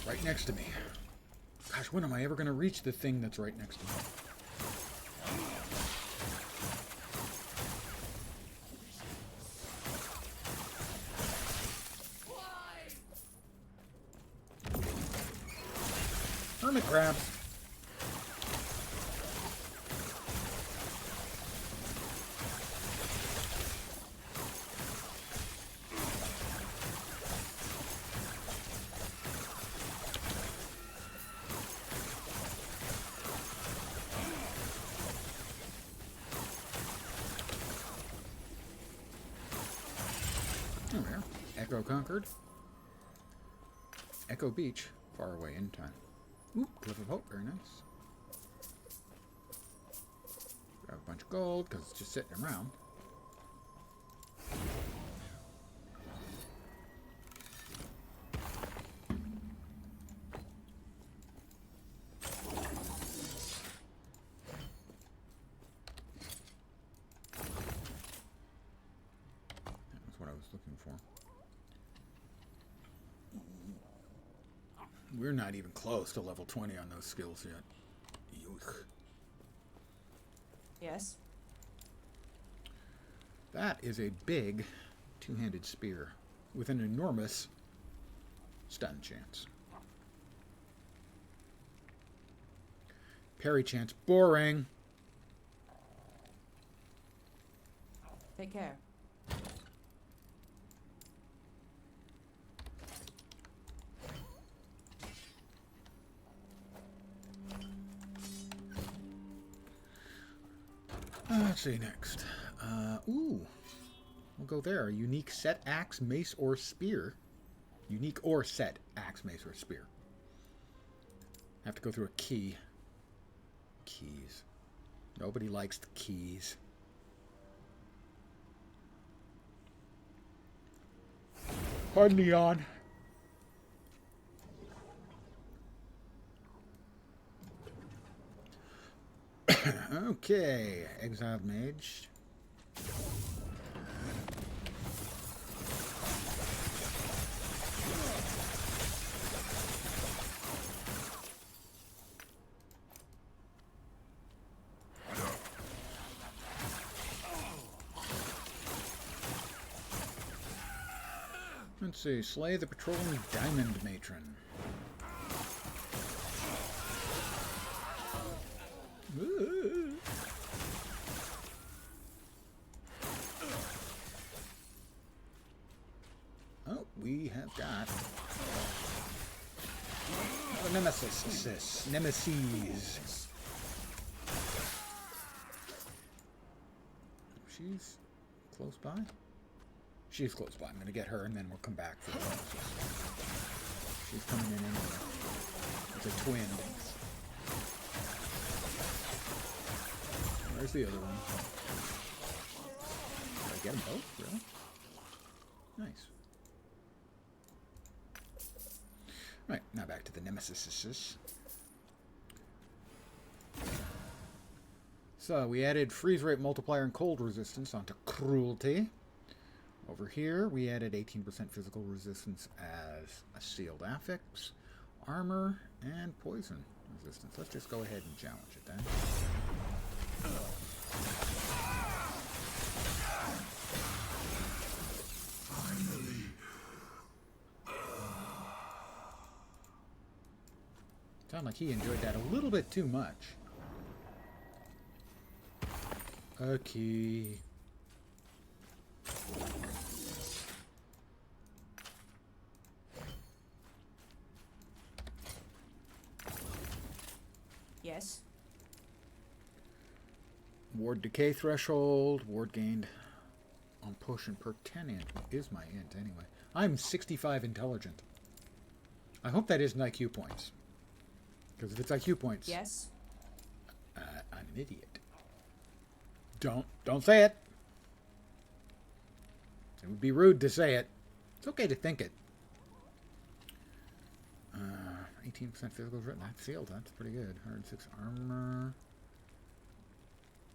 Right next to me. Gosh, when am I ever going to reach the thing that's right next to me? Hermit crabs. Oh, there. Echo conquered. Echo Beach, far away in time. Oop, Cliff of Hope, very nice. Grab a bunch of gold, because it's just sitting around. That's what I was looking for. We're not even close to level 20 on those skills yet. Yuck. Yes. That is a big two-handed spear with an enormous stun chance. Parry chance. Boring. Take care. Let's see next. Ooh. We'll go there. Unique set axe, mace, or spear. Unique or set axe, mace, or spear. Have to go through a key. Keys. Nobody likes the keys. Pardon the yawn. Okay, exiled mage. Let's see, slay the patrolling diamond matron. Ooh. Oh, we have got oh, nemesis. Nemesis. She's close by. She's close by. I'm going to get her, and then we'll come back for the nemesis. She's coming in anyway. It's a twin. Where's the other one? Did I get them both? Really? Nice. Right, now back to the nemesis. So we added freeze rate multiplier and cold resistance onto cruelty. Over here, we added 18% physical resistance as a sealed affix, armor, and poison resistance. Let's just go ahead and challenge it then. Sound like he enjoyed that a little bit too much. A key. Yes. Ward decay threshold. Ward gained on potion per 10 int is my int anyway. I'm 65 intelligent. I hope that isn't IQ points. Because if it's IQ points, Yes. I'm an idiot. Don't say it. It would be rude to say it. It's okay to think it. 18% physical written. That's sealed. That's pretty good. 106 armor.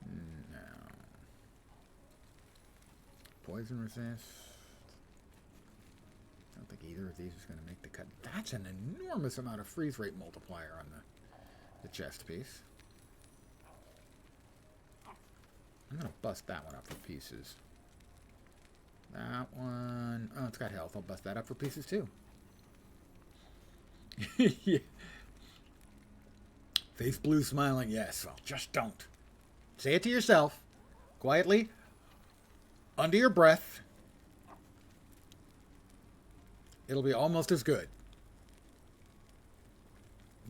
No. Poison resist. I don't think either of these is going to make the cut. That's an enormous amount of freeze rate multiplier on the chest piece. I'm going to bust that one up for pieces. That one... Oh, it's got health. I'll bust that up for pieces too. Yeah. Face blue smiling. Yes, well, just don't. Say it to yourself. Quietly. Under your breath. It'll be almost as good.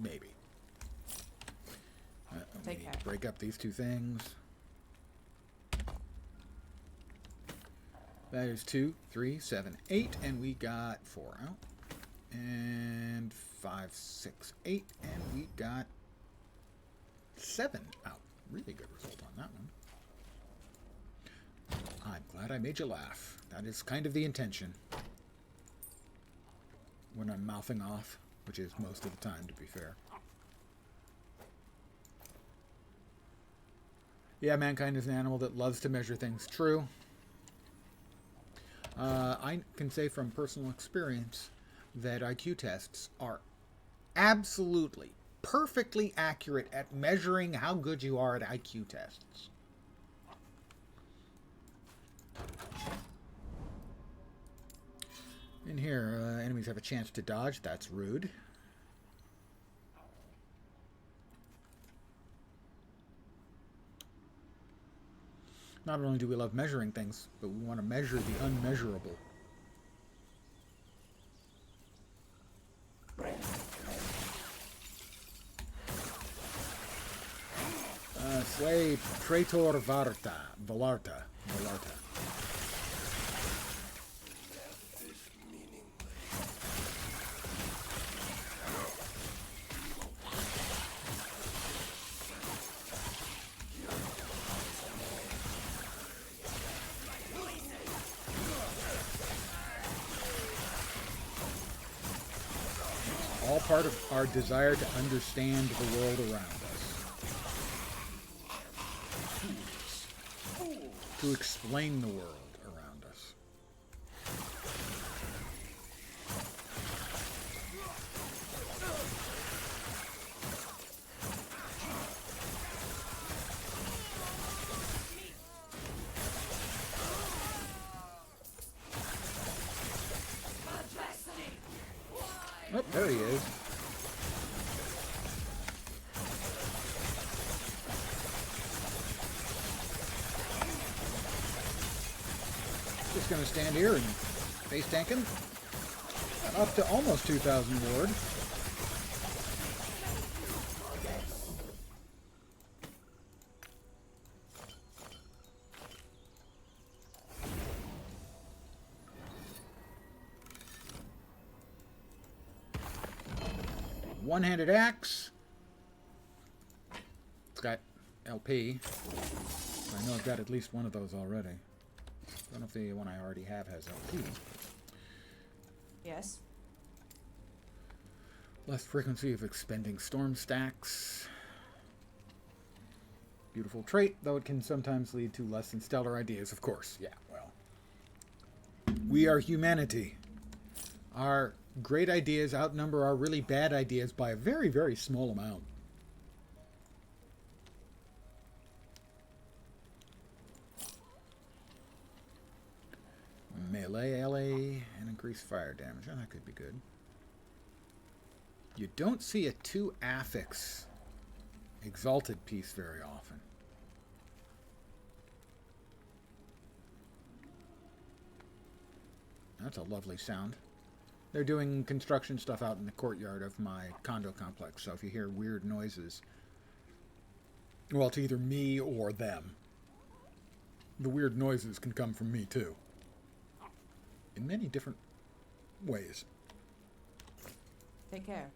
Maybe. Let Take me care. break up these two things. That is 2, 3, 7, 8, and we got 4 out. And 5, 6, 8, and we got 7 out. Really good result on that one. I'm glad I made you laugh. That is kind of the intention. When I'm mouthing off, which is most of the time, to be fair. Yeah, mankind is an animal that loves to measure things. True. I can say from personal experience that IQ tests are absolutely, perfectly accurate at measuring how good you are at IQ tests. In here, enemies have a chance to dodge. That's rude. Not only do we love measuring things, but we want to measure the unmeasurable. Slay Praetor Valarta. All part of our desire to understand the world around us. To explain the world around us. Oh, there he is. Just gonna stand here and face tank him. Up to almost 2,000 ward. One-handed axe. It's got LP. I know I've got at least one of those already. I don't know if the one I already have has LP. Yes. Less frequency of expending storm stacks. Beautiful trait, though it can sometimes lead to less than stellar ideas, of course. Yeah, well. We are humanity. Our great ideas outnumber our really bad ideas by a very, very small amount. Melee LA and increased fire damage. Oh, that could be good. You don't see a 2 affix exalted piece very often. That's a lovely sound. They're doing construction stuff out in the courtyard of my condo complex, so if you hear weird noises, well, it's either me or them. The weird noises can come from me, too. In many different ways. Take care.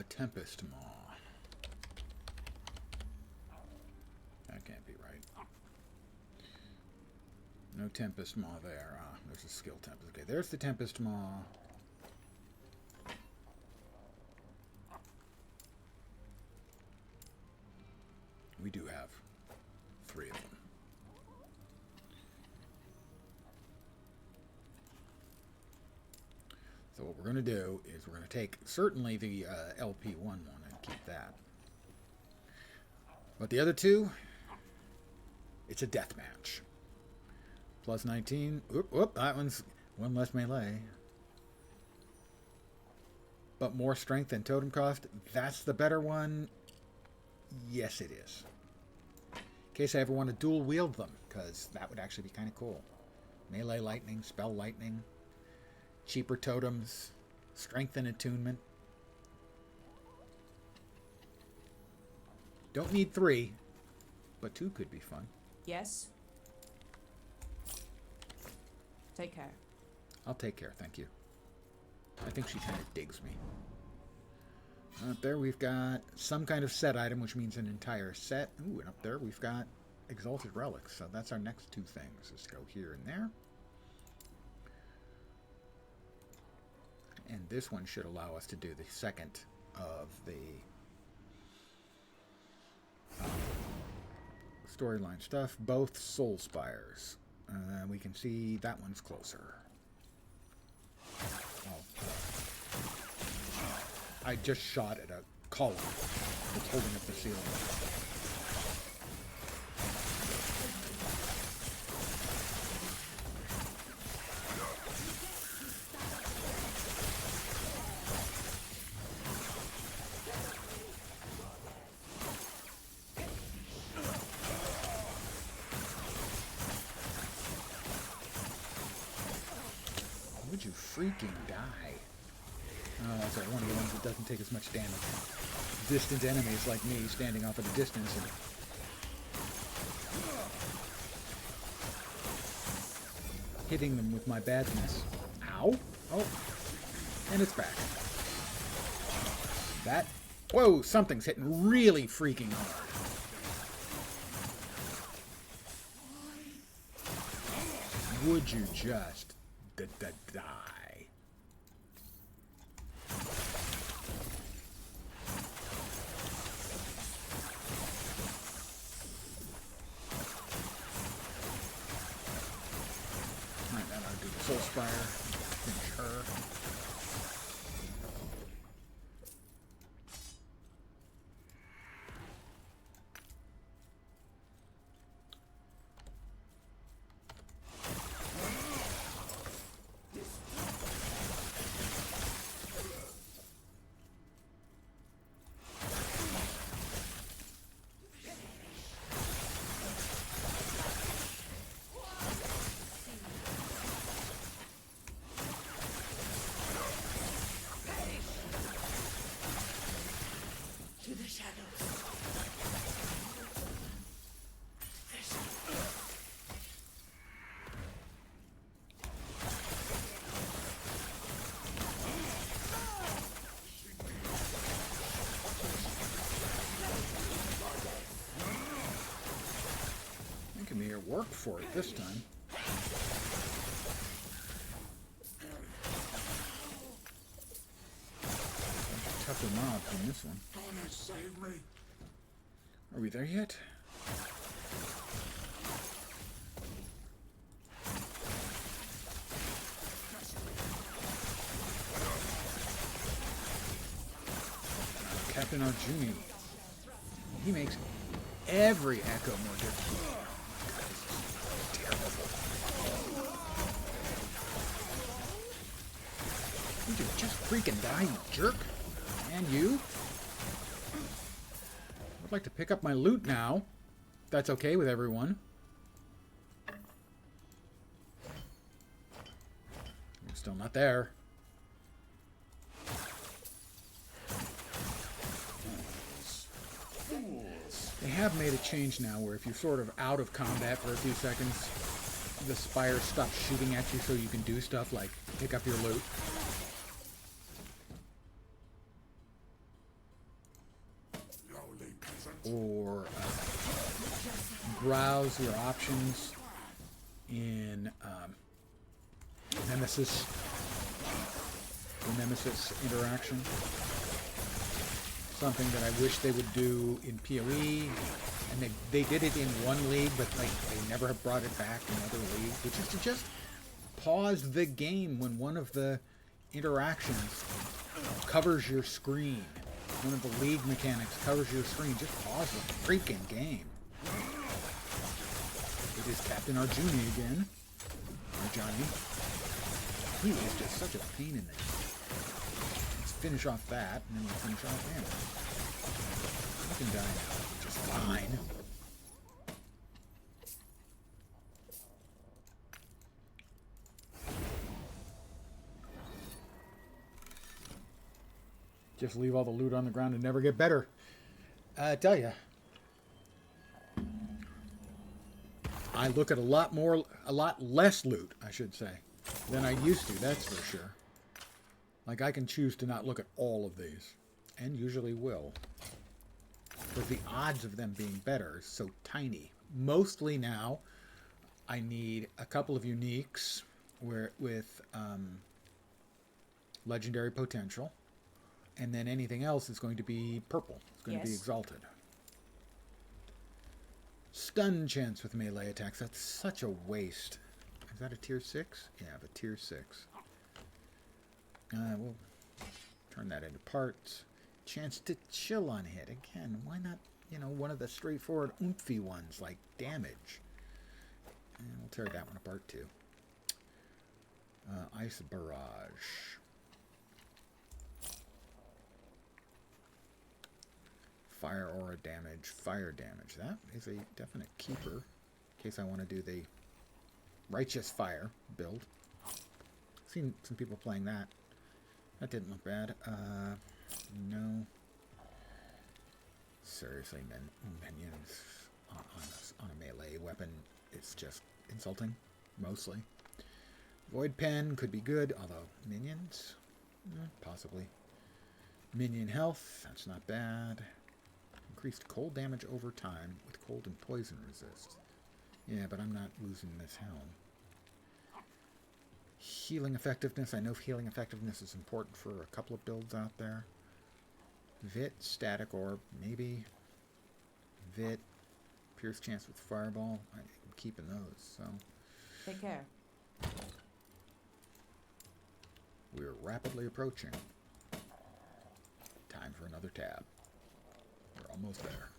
Tempest Maw. That can't be right. No Tempest Maw there. Ah, there's a skill Tempest. Okay, there's the Tempest Maw. We do have 3 of them. So what we're going to do is we're going to take certainly the LP1 one and keep that. But the other 2, it's a death match. Plus 19. Oop, that one's 1 less melee. But more strength and totem cost. That's the better one. Yes, it is. In case I ever want to dual wield them, because that would actually be kind of cool. Melee lightning, spell lightning. Cheaper totems, strength and attunement. Don't need 3, but 2 could be fun. Yes? Take care. I'll take care, thank you. I think she kind of digs me. Up there we've got some kind of set item, which means an entire set. Ooh, and up there we've got exalted relics. So that's our next 2 things. Let's go here and there. And this one should allow us to do the second of the storyline stuff. Both Soul Spires. We can see that one's closer. Oh. I just shot at a column that's holding up the ceiling. Would you freaking die? Oh, that's one of the ones that doesn't take as much damage. Distant enemies like me standing off at a distance and hitting them with my badness. Ow! Oh, and it's back. That, whoa, something's hitting really freaking hard. Would you just die? Alright, then I'll do the Soul Spire. Finish her. work for it this time. Tougher mob than this one. Save me. Are we there yet? Captain Arjuni. He makes every echo more difficult. Terrible. Would you just freaking die, you jerk? And you? I'd like to pick up my loot now. That's okay with everyone. I'm still not there. They have made a change now where if you're sort of out of combat for a few seconds, the spire stops shooting at you so you can do stuff like pick up your loot. Or browse your options in Nemesis, the Nemesis interaction. Something that I wish they would do in PoE, and they did it in one league, but like they never have brought it back in other leagues, which is to just pause the game when one of the interactions covers your screen. One of the league mechanics covers your screen. Just pause the freaking game. It is Captain Arjuni again. Or Johnny. He is just such a pain in the... Let's finish off that, and then we'll finish off him. You can die now, which is fine. Just leave all the loot on the ground and never get better. I tell you. I look at a lot less loot, I should say, than I used to, that's for sure. Like, I can choose to not look at all of these, and usually will. Because the odds of them being better is so tiny. Mostly now, I need a couple of uniques with legendary potential. And then anything else is going to be purple. It's going to be exalted. Stun chance with melee attacks. That's such a waste. Is that a tier 6? Yeah, but tier 6. We'll turn that into parts. Chance to chill on hit. Again, why not, one of the straightforward oomphy ones like damage? And we'll tear that one apart too. Ice barrage. Fire aura damage, fire damage. That is a definite keeper. In case I want to do the righteous fire build. Seen some people playing that. That didn't look bad. No. Seriously, minions on a melee weapon, it's just insulting, mostly. Void Pen could be good, although minions, possibly. Minion health, that's not bad. Increased cold damage over time with cold and poison resist. Yeah, but I'm not losing this helm. Healing effectiveness. I know healing effectiveness is important for a couple of builds out there. Vit, static orb, maybe. Vit, pierce chance with fireball. I'm keeping those, so. Take care. We're rapidly approaching. Time for another tab. We're almost there.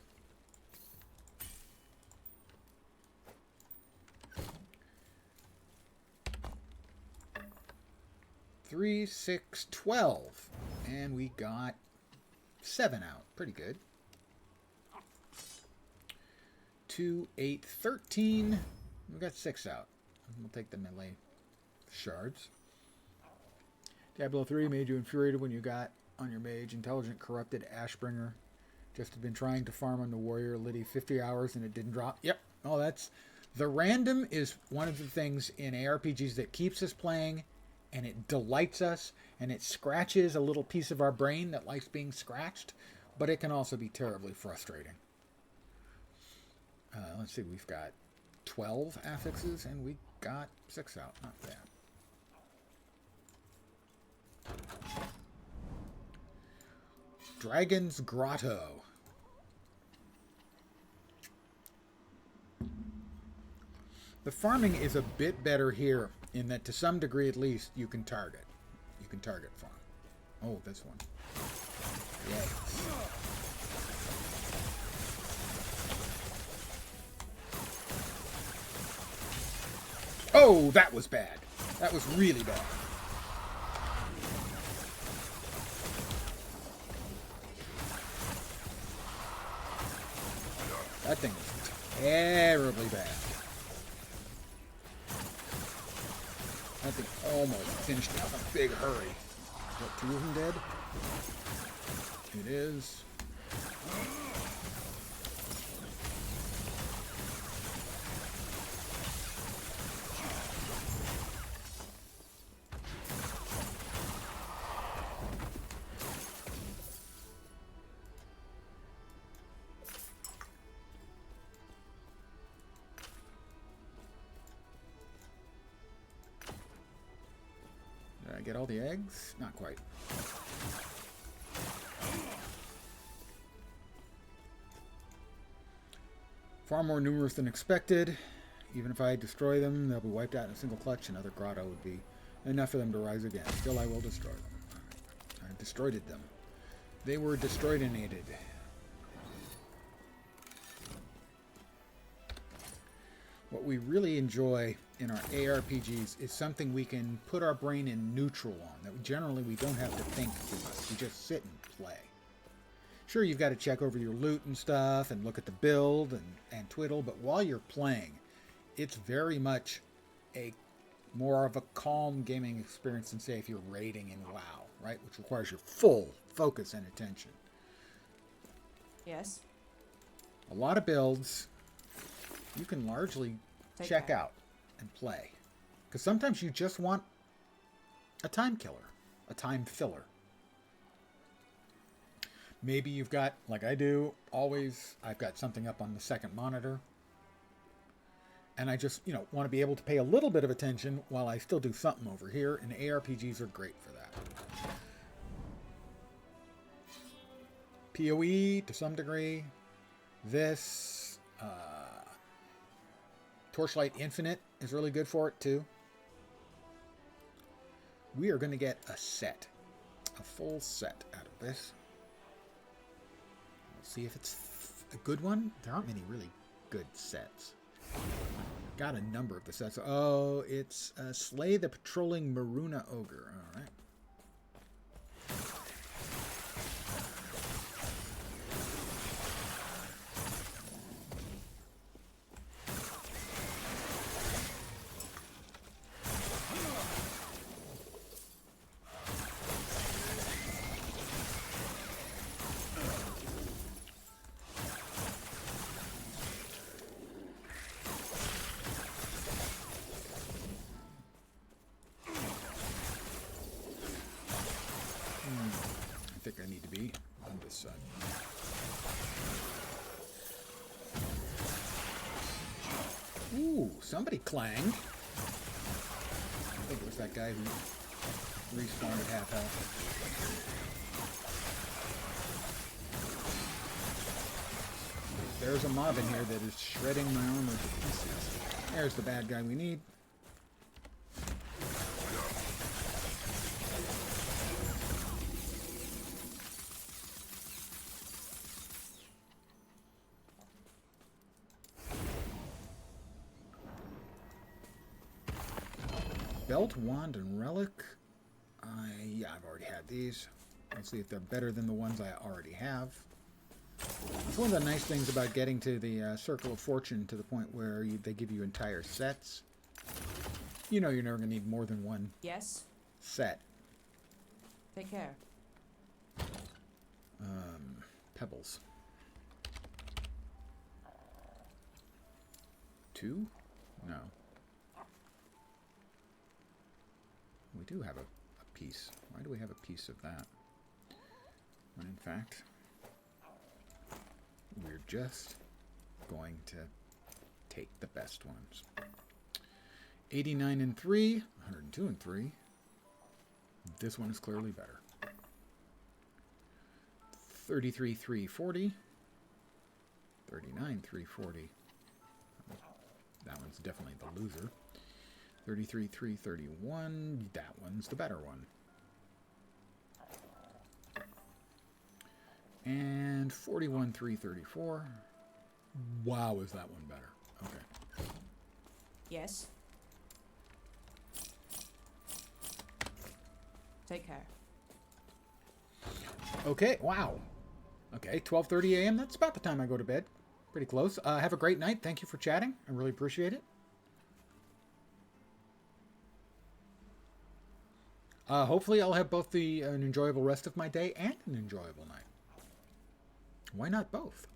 Three, 6, 12. And we got 7 out. Pretty good. 2, 8, 13. We got 6 out. We'll take the melee shards. Diablo 3 made you infuriated when you got on your mage. Intelligent Corrupted Ashbringer. Just had been trying to farm on the warrior Liddy 50 hours and it didn't drop. Yep. Oh, that's... The random is one of the things in ARPGs that keeps us playing, and it delights us, and it scratches a little piece of our brain that likes being scratched, but it can also be terribly frustrating. Let's see, we've got 12 affixes, and we got 6 out. Not bad. Dragon's Grotto. The farming is a bit better here in that, to some degree at least, you can target. You can target farm. Oh, this one. Yikes. Oh, that was bad. That was really bad. That thing is terribly bad. That thing almost finished me off in a big hurry. What, 2 of them dead? It is. Did I get all the eggs? Not quite. Far more numerous than expected. Even if I destroy them, they'll be wiped out in a single clutch. Another grotto would be enough for them to rise again. Still, I will destroy them. I destroyed them. They were destroyed-inated. What we really enjoy in our ARPGs is something we can put our brain in neutral on. That generally we don't have to think too much. We just sit and play. Sure, you've got to check over your loot and stuff and look at the build and twiddle, but while you're playing, it's very much a more of a calm gaming experience than, say, if you're raiding in WoW, right? Which requires your full focus and attention. Yes. A lot of builds you can largely check care. out and play. Because sometimes you just want a time killer, a time filler. Maybe you've got, like I do, always, I've got something up on the second monitor. And I just, want to be able to pay a little bit of attention while I still do something over here. And ARPGs are great for that. PoE, to some degree. This, Torchlight Infinite is really good for it, too. We are going to get a full set out of this. We'll see if it's a good one. There aren't many really good sets. Got a number of the sets. Oh, it's Slay the Patrolling Maruna Ogre. All right. I think I need to be on this side. Ooh, somebody clanged. I think it was that guy who respawned at half health. There's a mob in here that is shredding my armor to pieces. There's the bad guy we need. Belt, Wand, and Relic. Yeah, I've already had these. Let's see if they're better than the ones I already have. It's one of the nice things about getting to the Circle of Fortune to the point where they give you entire sets. You know you're never going to need more than one Yes. set. Take care. Pebbles. 2? No. We do have a piece. Why do we have a piece of that? When in fact, we're just going to take the best ones. 89 and 3, 102 and 3. This one is clearly better. 33, 340. 39, 340. That one's definitely the loser. 33, 331. That one's the better one. And 41, 334. Wow, is that one better? Okay. Yes. Take care. Okay, wow. Okay, 12:30 a.m. That's about the time I go to bed. Pretty close. Have a great night. Thank you for chatting. I really appreciate it. Hopefully I'll have both an enjoyable rest of my day and an enjoyable night. Why not both?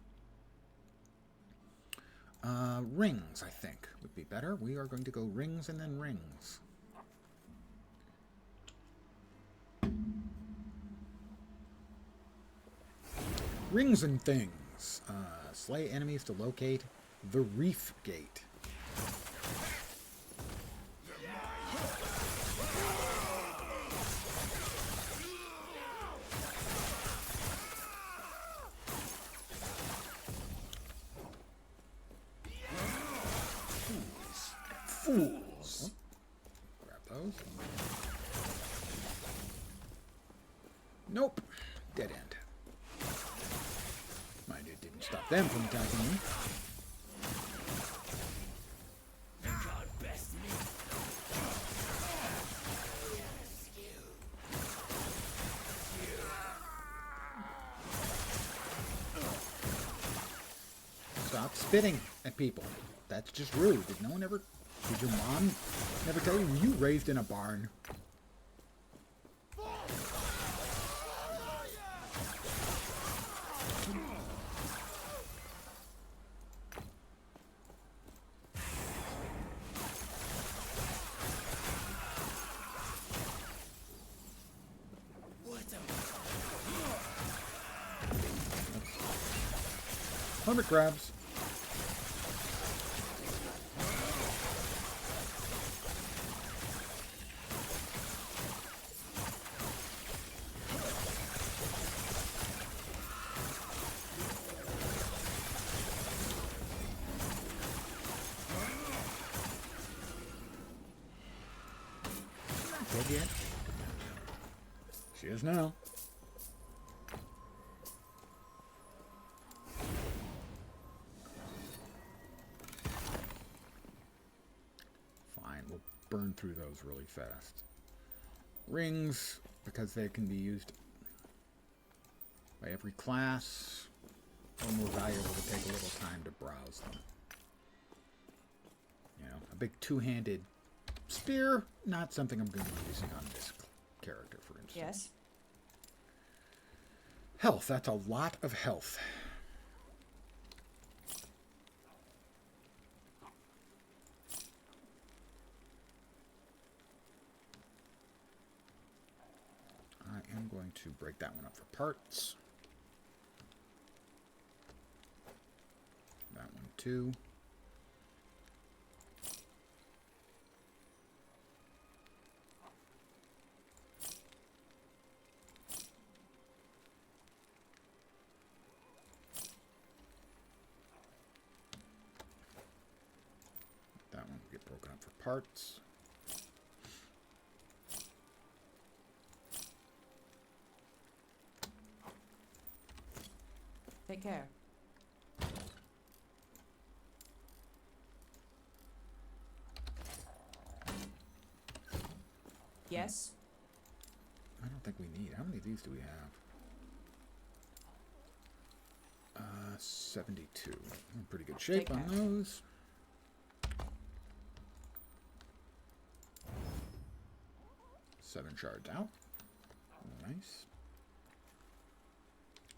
Rings, I think, would be better. We are going to go rings and then rings. Rings and things. Slay enemies to locate the Reef Gate. Fools. Grab those. Nope. Dead end. Mind it didn't stop them from attacking me. Stop spitting at people. That's just rude. Did no one ever... Did your mom never tell you? Were you raised in a barn? Hermit crabs. Dead yet? She is now. Fine, we'll burn through those really fast. Rings, because they can be used by every class. A little more valuable to take a little time to browse them. You know, a big two-handed spear, not something I'm going to be using on this character, for instance. Yes. Health, that's a lot of health. I am going to break that one up for parts. That one too. That one will get broken up for parts. Take care. Yes. I don't think we need. How many of these do we have? 72. We're in pretty good shape Take on care. those. Seven shards out. Nice.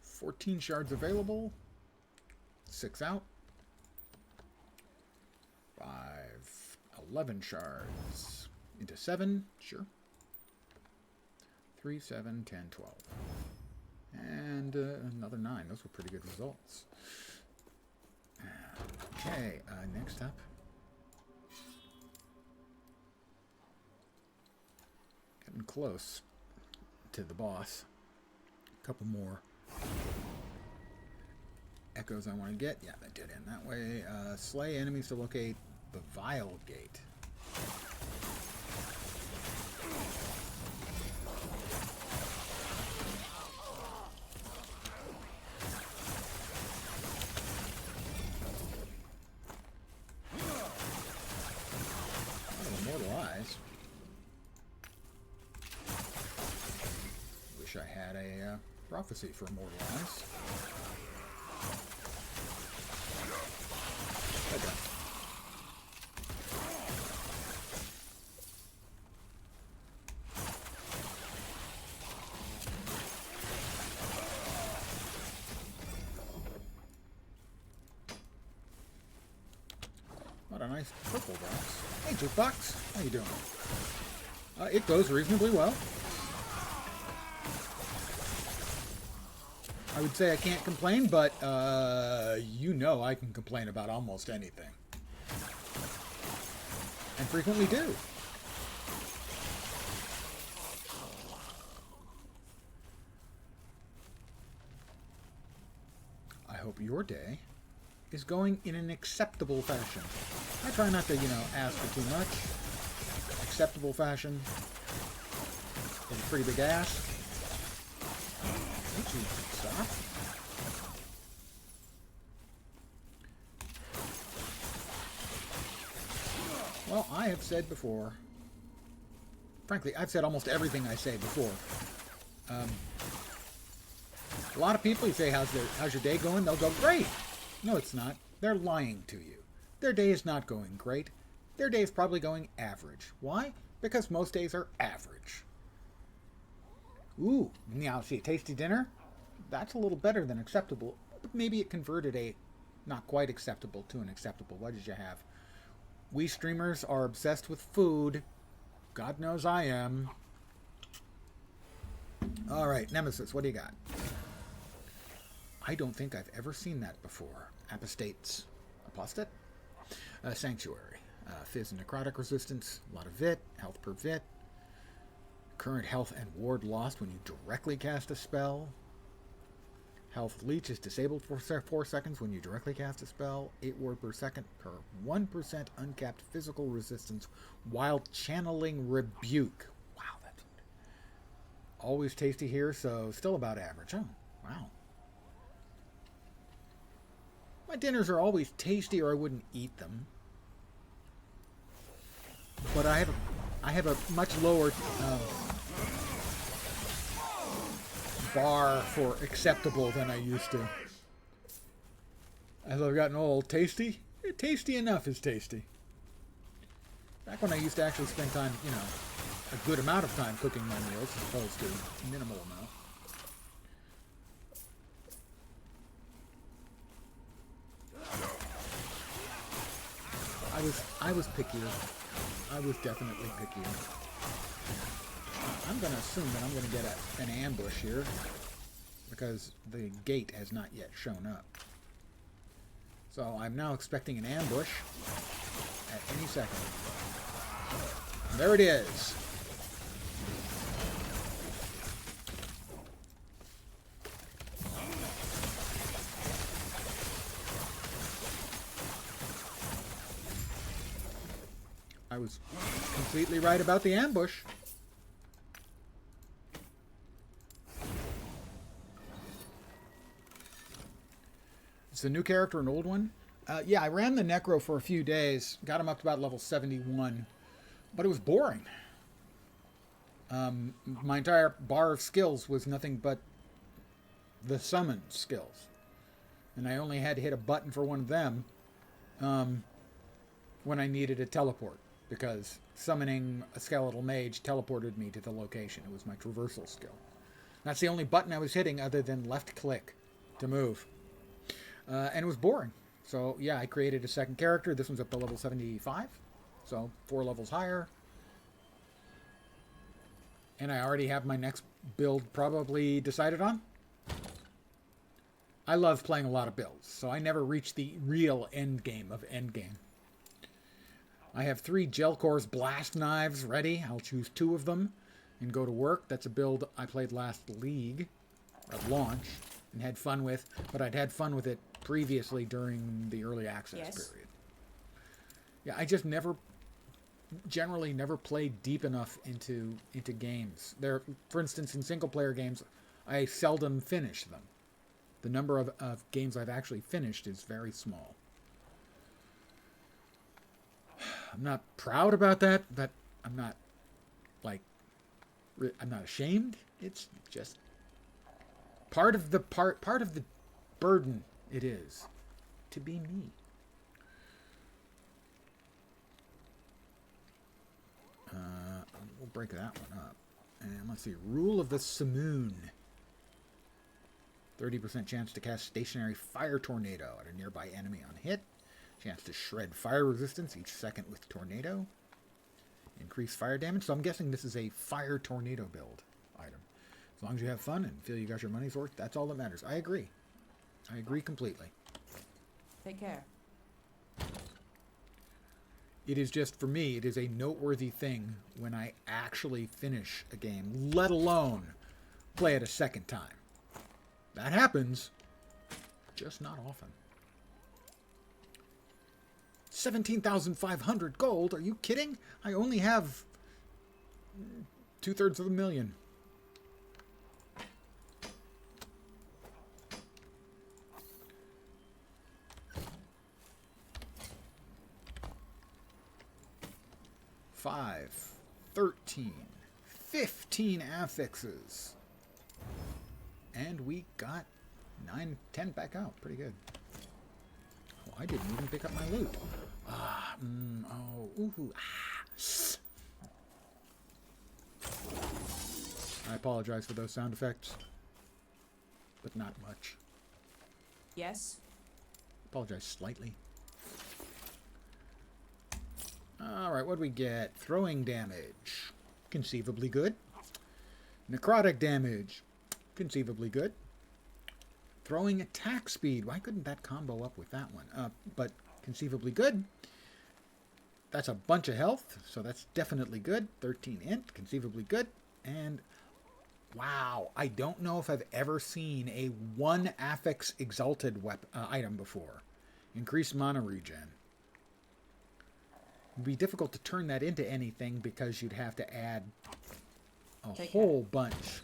14 shards available. 6 out. 5. 11 shards. Into 7. Sure. 3, 7, 10, 12. And another 9. Those were pretty good results. Okay, next up. Getting close to the boss. A couple more echoes I want to get. Yeah, that did end that way. Slay enemies to locate the Vile Gate. Immortal Eyes. Wish I had a prophecy for Immortal Eyes. Okay. What a nice purple box. Hey, Jukebox. How you doing? It goes reasonably well. I would say I can't complain, but you know I can complain about almost anything. And frequently do. I hope your day is going in an acceptable fashion. I try not to, ask for too much. Acceptable fashion is a pretty big ask. Would you stop? Well, I have said before, frankly, I've said almost everything I say before. A lot of people, you say, how's your day going? They'll go, great. No, it's not. They're lying to you. Their day is not going great. Their day is probably going average. Why? Because most days are average. Ooh, now see, a tasty dinner? That's a little better than acceptable. But maybe it converted a not quite acceptable to an acceptable. What did you have? We streamers are obsessed with food. God knows I am. All right, Nemesis, what do you got? I don't think I've ever seen that before. Apostates. Apostate? Sanctuary. Fizz and necrotic resistance. A lot of vit. Health per vit. Current health and ward lost when you directly cast a spell. Health leech is disabled for 4 seconds when you directly cast a spell. 8 ward per second per 1% uncapped physical resistance while channeling rebuke. Wow, that's always tasty here, so still about average. Oh, wow. My dinners are always tasty or I wouldn't eat them. But I have a much lower bar for acceptable than I used to. As I've gotten old, tasty? Tasty enough is tasty. Back when I used to actually spend time, a good amount of time cooking my meals as opposed to a minimal amount. I was pickier. I was definitely pickier. I'm going to assume that I'm going to get an ambush here because the gate has not yet shown up. So I'm now expecting an ambush at any second. And there it is. I was completely right about the ambush. It's a new character, an old one? Yeah, I ran the Necro for a few days. Got him up to about level 71. But it was boring. My entire bar of skills was nothing but the summon skills. And I only had to hit a button for one of them when I needed a teleport. Because summoning a skeletal mage teleported me to the location. It was my traversal skill. That's the only button I was hitting other than left click to move. And it was boring. So, yeah, I created a second character. This one's up to level 75. So, 4 levels higher. And I already have my next build probably decided on. I love playing a lot of builds, so I never reach the real end game of endgame. I have 3 gel cores blast knives ready. I'll choose 2 of them and go to work. That's a build I played last league at launch and had fun with, but I'd had fun with it previously during the early access Yes. period. Yeah, I just generally never played deep enough into games. For instance, in single player games, I seldom finish them. The number of games I've actually finished is very small. I'm not proud about that, but I'm not I'm not ashamed. It's just part of the burden it is to be me. We'll break that one up. And let's see. Rule of the Simoon. 30% chance to cast stationary fire tornado at a nearby enemy on hit. Chance to shred fire resistance each second with tornado. Increase fire damage. So I'm guessing this is a fire tornado build item. As long as you have fun and feel you got your money's worth, that's all that matters. I agree. I agree completely. Take care. It is just, for me, it is a noteworthy thing when I actually finish a game, let alone play it a second time. That happens, just not often. 17,500 gold? Are you kidding? I only have 2/3 of a million. Five, 13, 15 affixes. And we got 9, 10 back out. Pretty good. Oh, I didn't even pick up my loot. I apologize for those sound effects, but not much. Yes. Apologize slightly. Alright, what do we get? Throwing damage. Conceivably good. Necrotic damage. Conceivably good. Throwing attack speed. Why couldn't that combo up with that one? But conceivably good. That's a bunch of health, so that's definitely good. 13 int, conceivably good. And wow, I don't know if I've ever seen a 1 affix exalted item before. Increased mana regen. It'd be difficult to turn that into anything because you'd have to add a whole bunch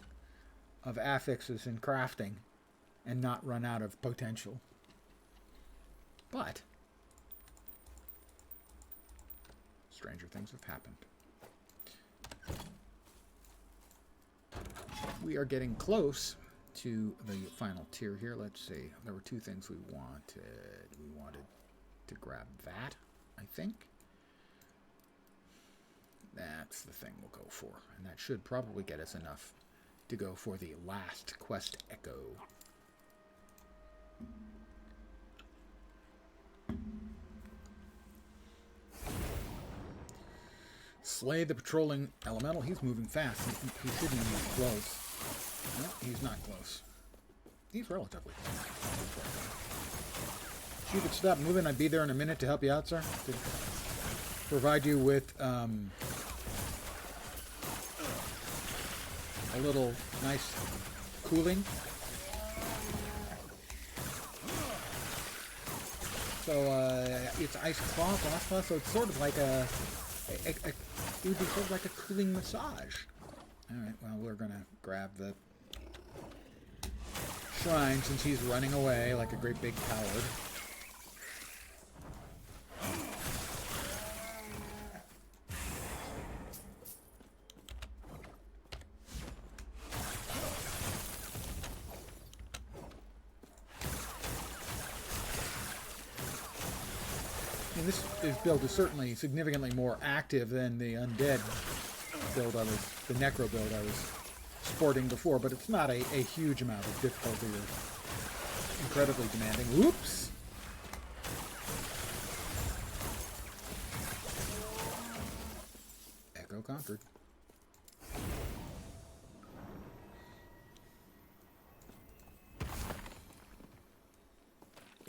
of affixes in crafting and not run out of potential. But stranger things have happened. We are getting close to the final tier here. Let's see. There were 2 things we wanted. We wanted to grab that, I think. That's the thing we'll go for. And that should probably get us enough to go for the last quest echo. Slay the patrolling elemental. He's moving fast. He shouldn't be close. No, he's not close. He's relatively close. If you could stop moving, I'd be there in a minute to help you out, sir. To provide you with a little nice cooling. So it's ice cloth, so it's sort of like it would be sort of like a cooling massage. Alright, well, we're going to grab the shrine since he's running away like a great big coward. And this build is certainly significantly more active than the undead build the necro build I was sporting before, but it's not a huge amount of difficulty or incredibly demanding. Whoops! Echo conquered.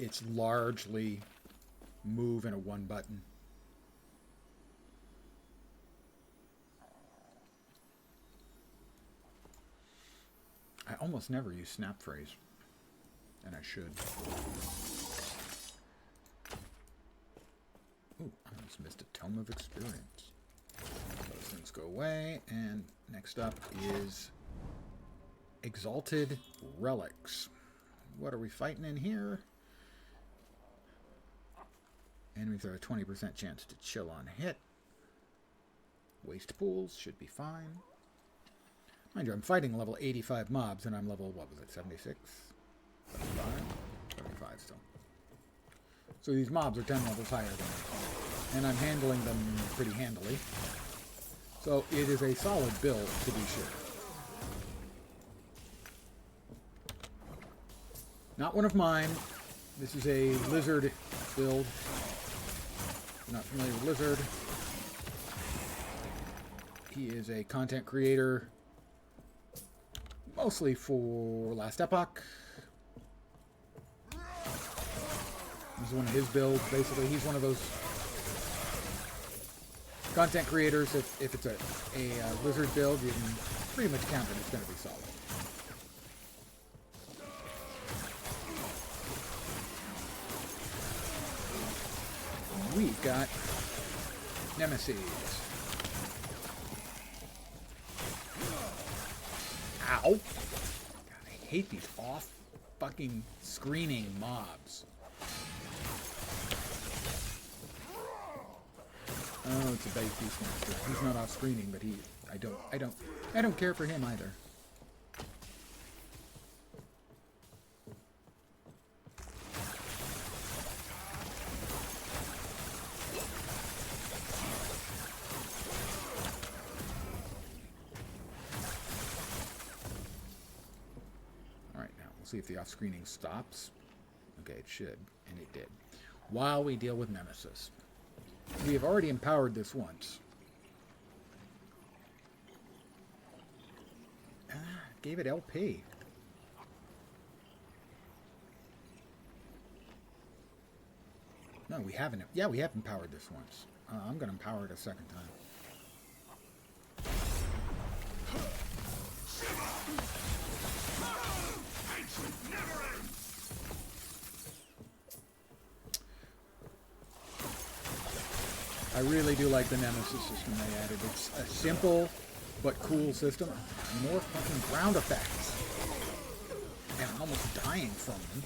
it's largely move in a one button. I almost never use snap phrase, and I should. Ooh, I almost missed a Tome of Experience. Those things go away, and next up is Exalted Relics. What are we fighting in here? Enemies have a 20% chance to chill on hit. Waste pools should be fine. Mind you, I'm fighting level 85 mobs, and I'm level, what was it, 76? 75? 75 still. So these mobs are 10 levels higher than me. And I'm handling them pretty handily. So it is a solid build, to be sure. Not one of mine. This is a Lizard build. Not familiar with Lizard. He is a content creator, mostly for Last Epoch. This is one of his builds, basically. He's one of those content creators. If it's a Lizard build, you can pretty much count that it's going to be solid. We've got Nemesis. Ow! God, I hate these off-fucking screening mobs. Oh, it's a base Beastmaster. He's not off-screening, but I don't care for him either. See if the off-screening stops. Okay, it should, and it did. While we deal with Nemesis. We have already empowered this once. Gave it LP. No, we haven't. Yeah, we have empowered this once. I'm going to empower it a second time. I really do like the Nemesis system they added. It's a simple but cool system. More fucking ground effects. And I'm almost dying from them.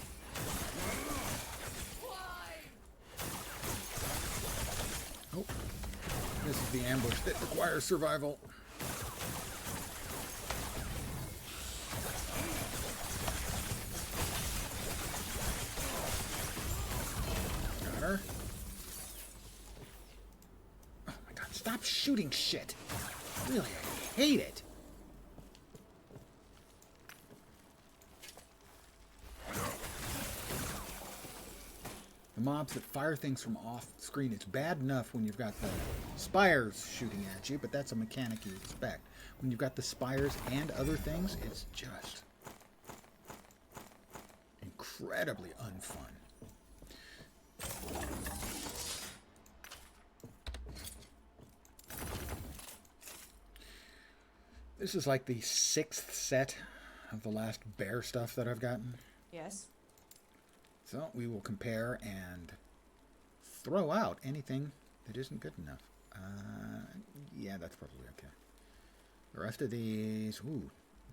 Oh. This is the ambush that requires survival. Got her. Stop shooting shit. Really, I hate it. The mobs that fire things from off screen, it's bad enough when you've got the spires shooting at you, but that's a mechanic you expect. When you've got the spires and other things, it's just incredibly unfun. This is like the 6th set of the last bear stuff that I've gotten. Yes. So we will compare and throw out anything that isn't good enough. Yeah, that's probably okay. The rest of these, ooh,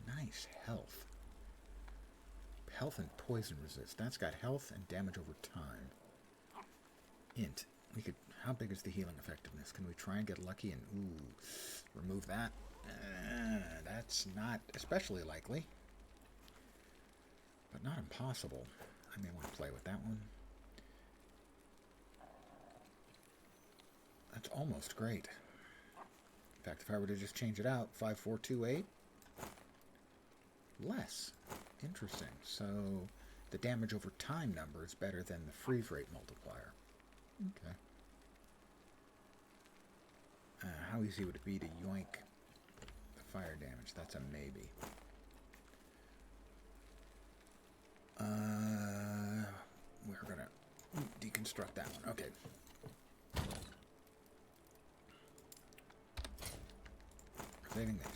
nice health. Health and poison resist. That's got health and damage over time. Int. We could. How big is the healing effectiveness? Can we try and get lucky and remove that? That's not especially likely, but not impossible. I may want to play with that one. That's almost great. In fact, if I were to just change it out, 5428, less. Interesting. So the damage over time number is better than the freeze rate multiplier. Okay. How easy would it be to yoink the fire damage? That's a maybe. We're going deconstruct that one. Okay. Saving these.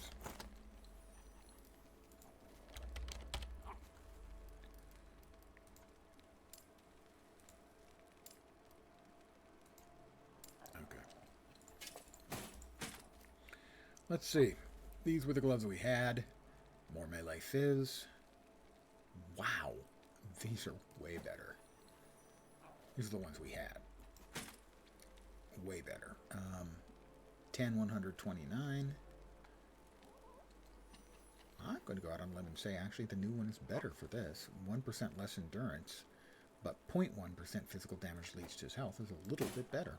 Okay. Let's see. These were the gloves we had. More melee fizz. Wow. These are way better. These are the ones we had. Way better. 10, 129. I'm going to go out on a limb and say actually the new one is better for this. 1% less endurance, but 0.1% physical damage leads to his health is a little bit better.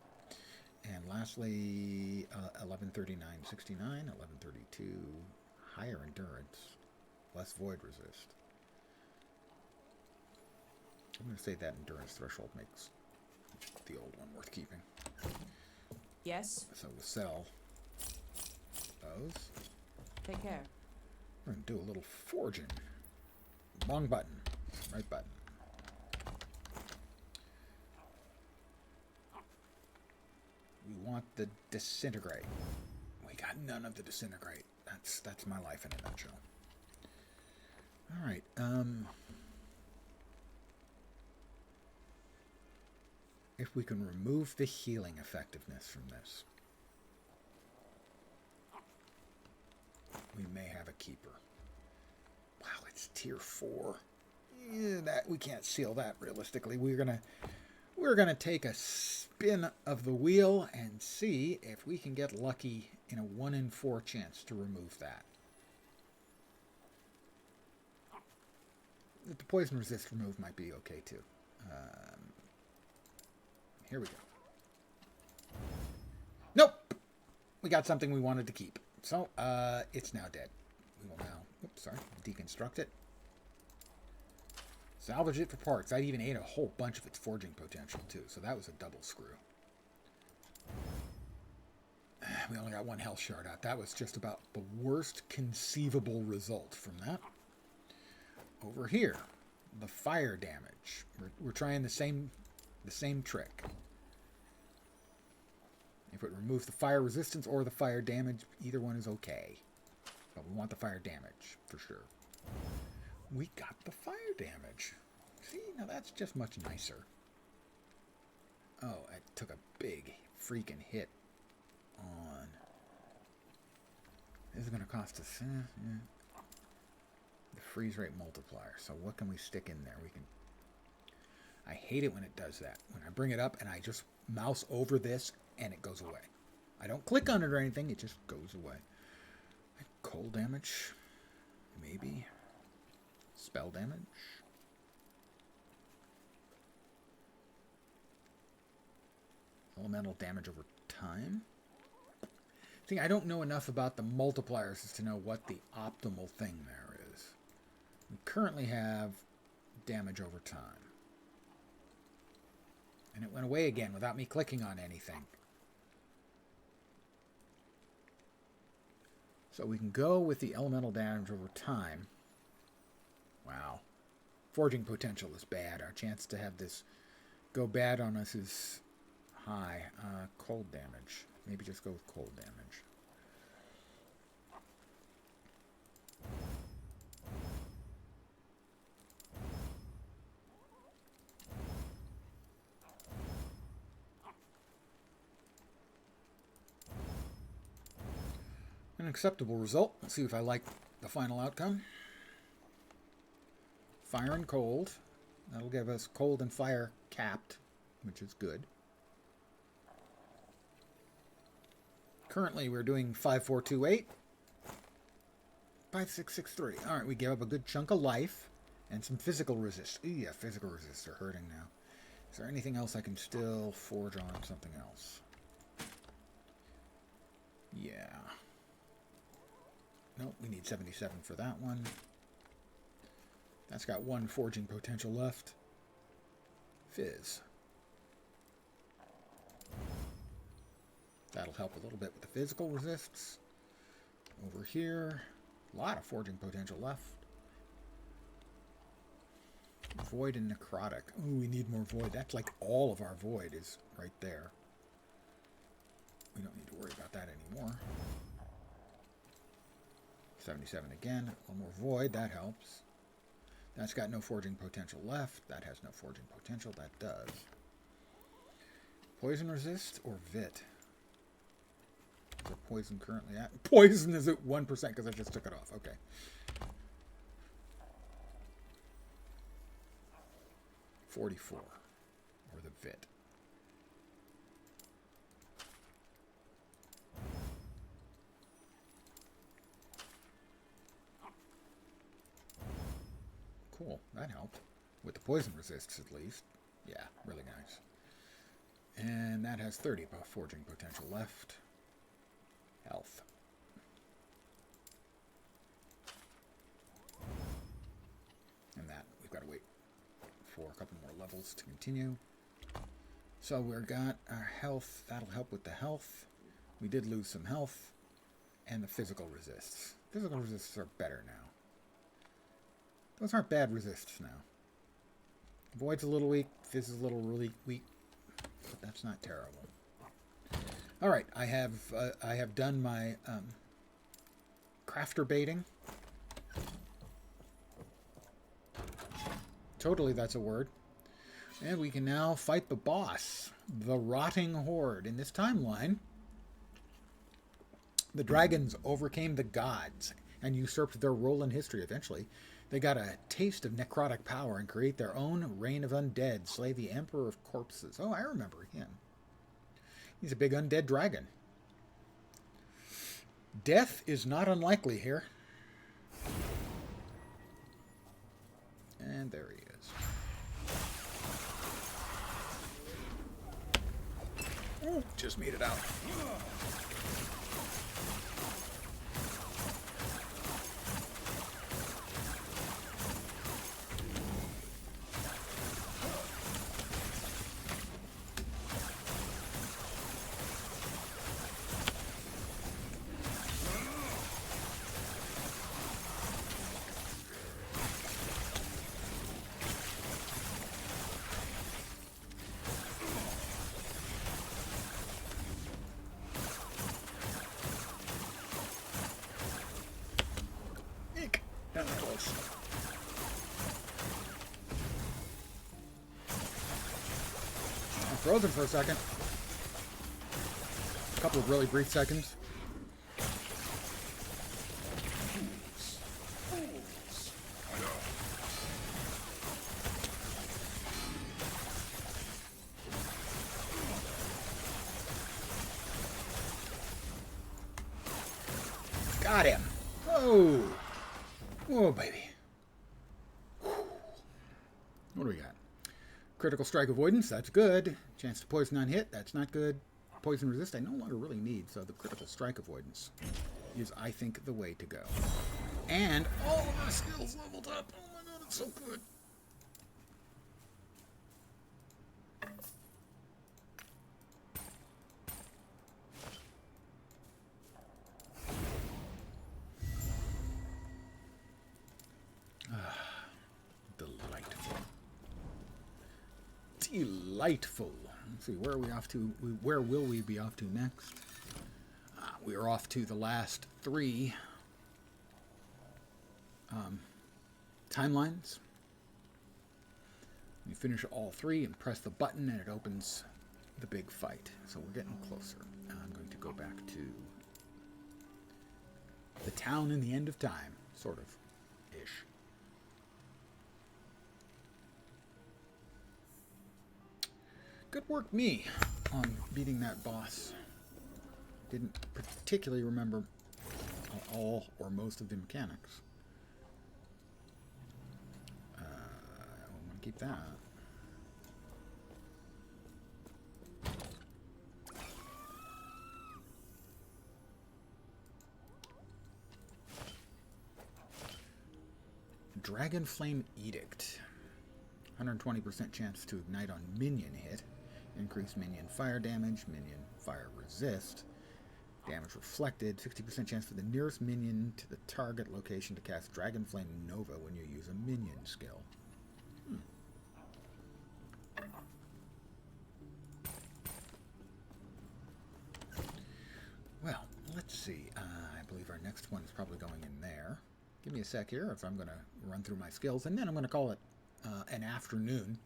And lastly, 1139.69, 1132, higher endurance, less void resist. I'm going to say that endurance threshold makes the old one worth keeping. Yes. So we'll sell those. Take care. We're going to do a little forging. Wrong button. Right button. We want the disintegrate. We got none of the disintegrate. That's my life in a nutshell. All right. If we can remove the healing effectiveness from this, we may have a keeper. Wow, it's tier 4. Yeah, that we can't seal that realistically. We're gonna take a spin of the wheel and see if we can get lucky in a 1 in 4 chance to remove that. The poison resist remove might be okay too. Here we go. Nope! We got something we wanted to keep. So, it's now dead. We will now, oops, sorry, deconstruct it. Salvage it for parts. I'd even ate a whole bunch of its forging potential, too. So that was a double screw. We only got 1 health shard out. That was just about the worst conceivable result from that. Over here, the fire damage. We're trying the same trick. If it removes the fire resistance or the fire damage, either one is okay. But we want the fire damage, for sure. We got the fire damage. See, now that's just much nicer. Oh, I took a big freaking hit on... This is going to cost us... yeah. The freeze rate multiplier. So what can we stick in there? We can... I hate it when it does that. When I bring it up and I just mouse over this and it goes away. I don't click on it or anything. It just goes away. Cold damage. Maybe. Spell damage. Elemental damage over time. See, I don't know enough about the multipliers as to know what the optimal thing there is. We currently have damage over time. And it went away again without me clicking on anything. So we can go with the elemental damage over time. Wow. Forging potential is bad. Our chance to have this go bad on us is high. Cold damage. Maybe just go with cold damage. An acceptable result. Let's see if I like the final outcome. Fire and cold. That'll give us cold and fire capped, which is good. Currently, we're doing 5428. 5663. All right, we gave up a good chunk of life and some physical resist. Ooh, yeah, physical resists are hurting now. Is there anything else I can still forge on something else? Yeah. Nope, we need 77 for that one. That's got 1 forging potential left. Fizz. That'll help a little bit with the physical resists. Over here, a lot of forging potential left. Void and necrotic. Ooh, we need more void. That's like all of our void is right there. We don't need to worry about that anymore. 77 again. One more void. That helps. That's got no forging potential left. That has no forging potential. That does. Poison resist or vit? Is there poison currently at? Poison is at 1% because I just took it off. Okay. $44. Or the vit. Cool. That helped. With the poison resists, at least. Yeah, really nice. And that has 30 forging potential left. Health. And that, we've got to wait for a couple more levels to continue. So we've got our health. That'll help with the health. We did lose some health. And the physical resists. Physical resists are better now. Those aren't bad resists now. Void's a little weak. Fizz is a little really weak. But that's not terrible. Alright, I have done my crafter baiting. Totally, that's a word. And we can now fight the boss, the Rotting Horde. In this timeline, the dragons overcame the gods and usurped their role in history eventually. They got a taste of necrotic power and create their own reign of undead, slay the Emperor of Corpses. Oh, I remember him. He's a big undead dragon. Death is not unlikely here. And there he is. Oh, just made it out. That was close. I'm frozen for a second. A couple of really brief seconds. Got him. Oh. Oh, baby. What do we got? Critical strike avoidance, that's good. Chance to poison on hit, that's not good. Poison resist, I no longer really need, so the critical strike avoidance is, I think, the way to go. And all of our skills leveled up. Oh my god, it's so good. Delightful. Let's see, where are we off to? Where will we be off to next? We are off to the last 3 timelines. You finish all 3 and press the button and it opens the big fight. So we're getting closer. I'm going to go back to the town in the end of time, sort of, ish. Good work, me, on beating that boss. Didn't particularly remember all or most of the mechanics. I want to keep that. Dragon Flame Edict. 120% chance to ignite on minion hit. Increase minion fire damage, minion fire resist. Damage reflected. 60% chance for the nearest minion to the target location to cast Dragon Flame Nova when you use a minion skill. see. I believe our next one is probably going in there. Give me a sec here if I'm going to run through my skills, and then I'm going to call it an afternoon.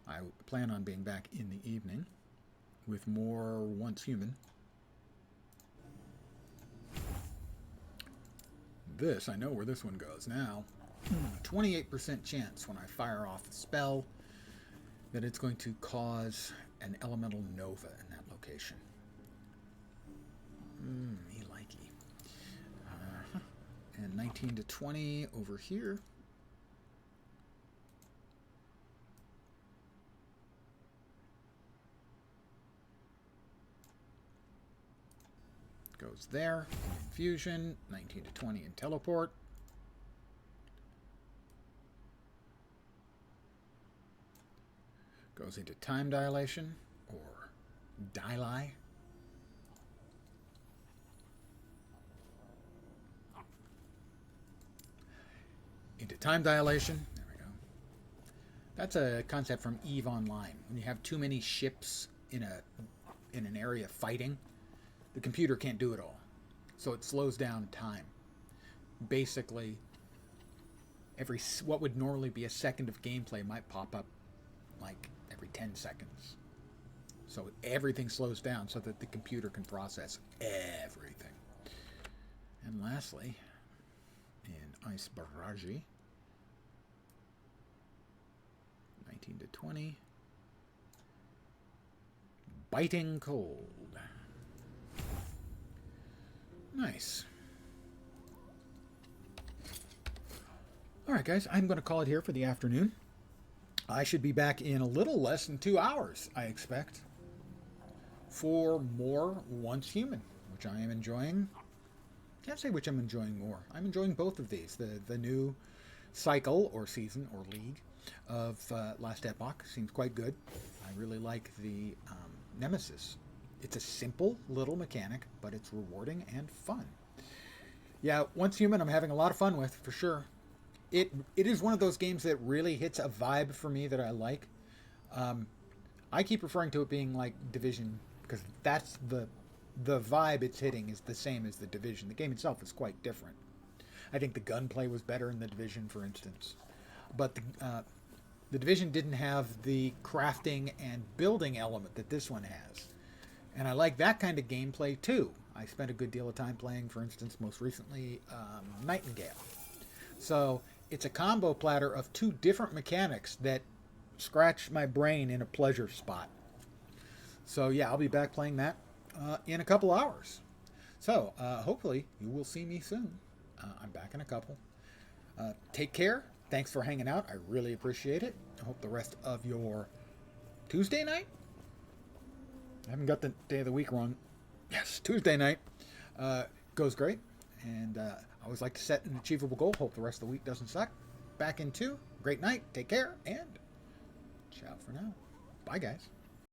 I plan on being back in the evening with more Once Human. This, I know where this one goes now. 28% chance when I fire off a spell that it's going to cause an elemental nova in that location. Me likey. And 19 to 20 over here. Goes there. Infusion. 19 to 20 in teleport. Goes into time dilation or dili. Into time dilation. There we go. That's a concept from EVE Online. When you have too many ships in an area fighting, the computer can't do it all. So it slows down time. Basically, what would normally be a second of gameplay might pop up like every 10 seconds. So everything slows down so that the computer can process everything. And lastly, in Ice Barrage, 19 to 20, Biting Cold. Nice. Alright guys, I'm going to call it here for the afternoon. I should be back in a little less than 2 hours, I expect, for more Once Human, which I am enjoying. Can't say which I'm enjoying more. I'm enjoying both of these. The new cycle or season or league of Last Epoch seems quite good. I really like the Nemesis. It's a simple little mechanic, but it's rewarding and fun. Yeah, Once Human I'm having a lot of fun with, for sure. It is one of those games that really hits a vibe for me that I like. I keep referring to it being like Division because that's the vibe it's hitting is the same as the Division. The game itself is quite different. I think the gunplay was better in the Division, for instance. But the Division didn't have the crafting and building element that this one has. And I like that kind of gameplay too. I spent a good deal of time playing, for instance, most recently, Nightingale. So it's a combo platter of two different mechanics that scratch my brain in a pleasure spot. So yeah, I'll be back playing that in a couple hours. So hopefully you will see me soon. I'm back in a couple. Take care. Thanks for hanging out. I really appreciate it. I hope the rest of your Tuesday night? I haven't got the day of the week wrong. Yes, Tuesday night goes great. And I always like to set an achievable goal. Hope the rest of the week doesn't suck. Back in 2. Great night. Take care. And ciao for now. Bye, guys.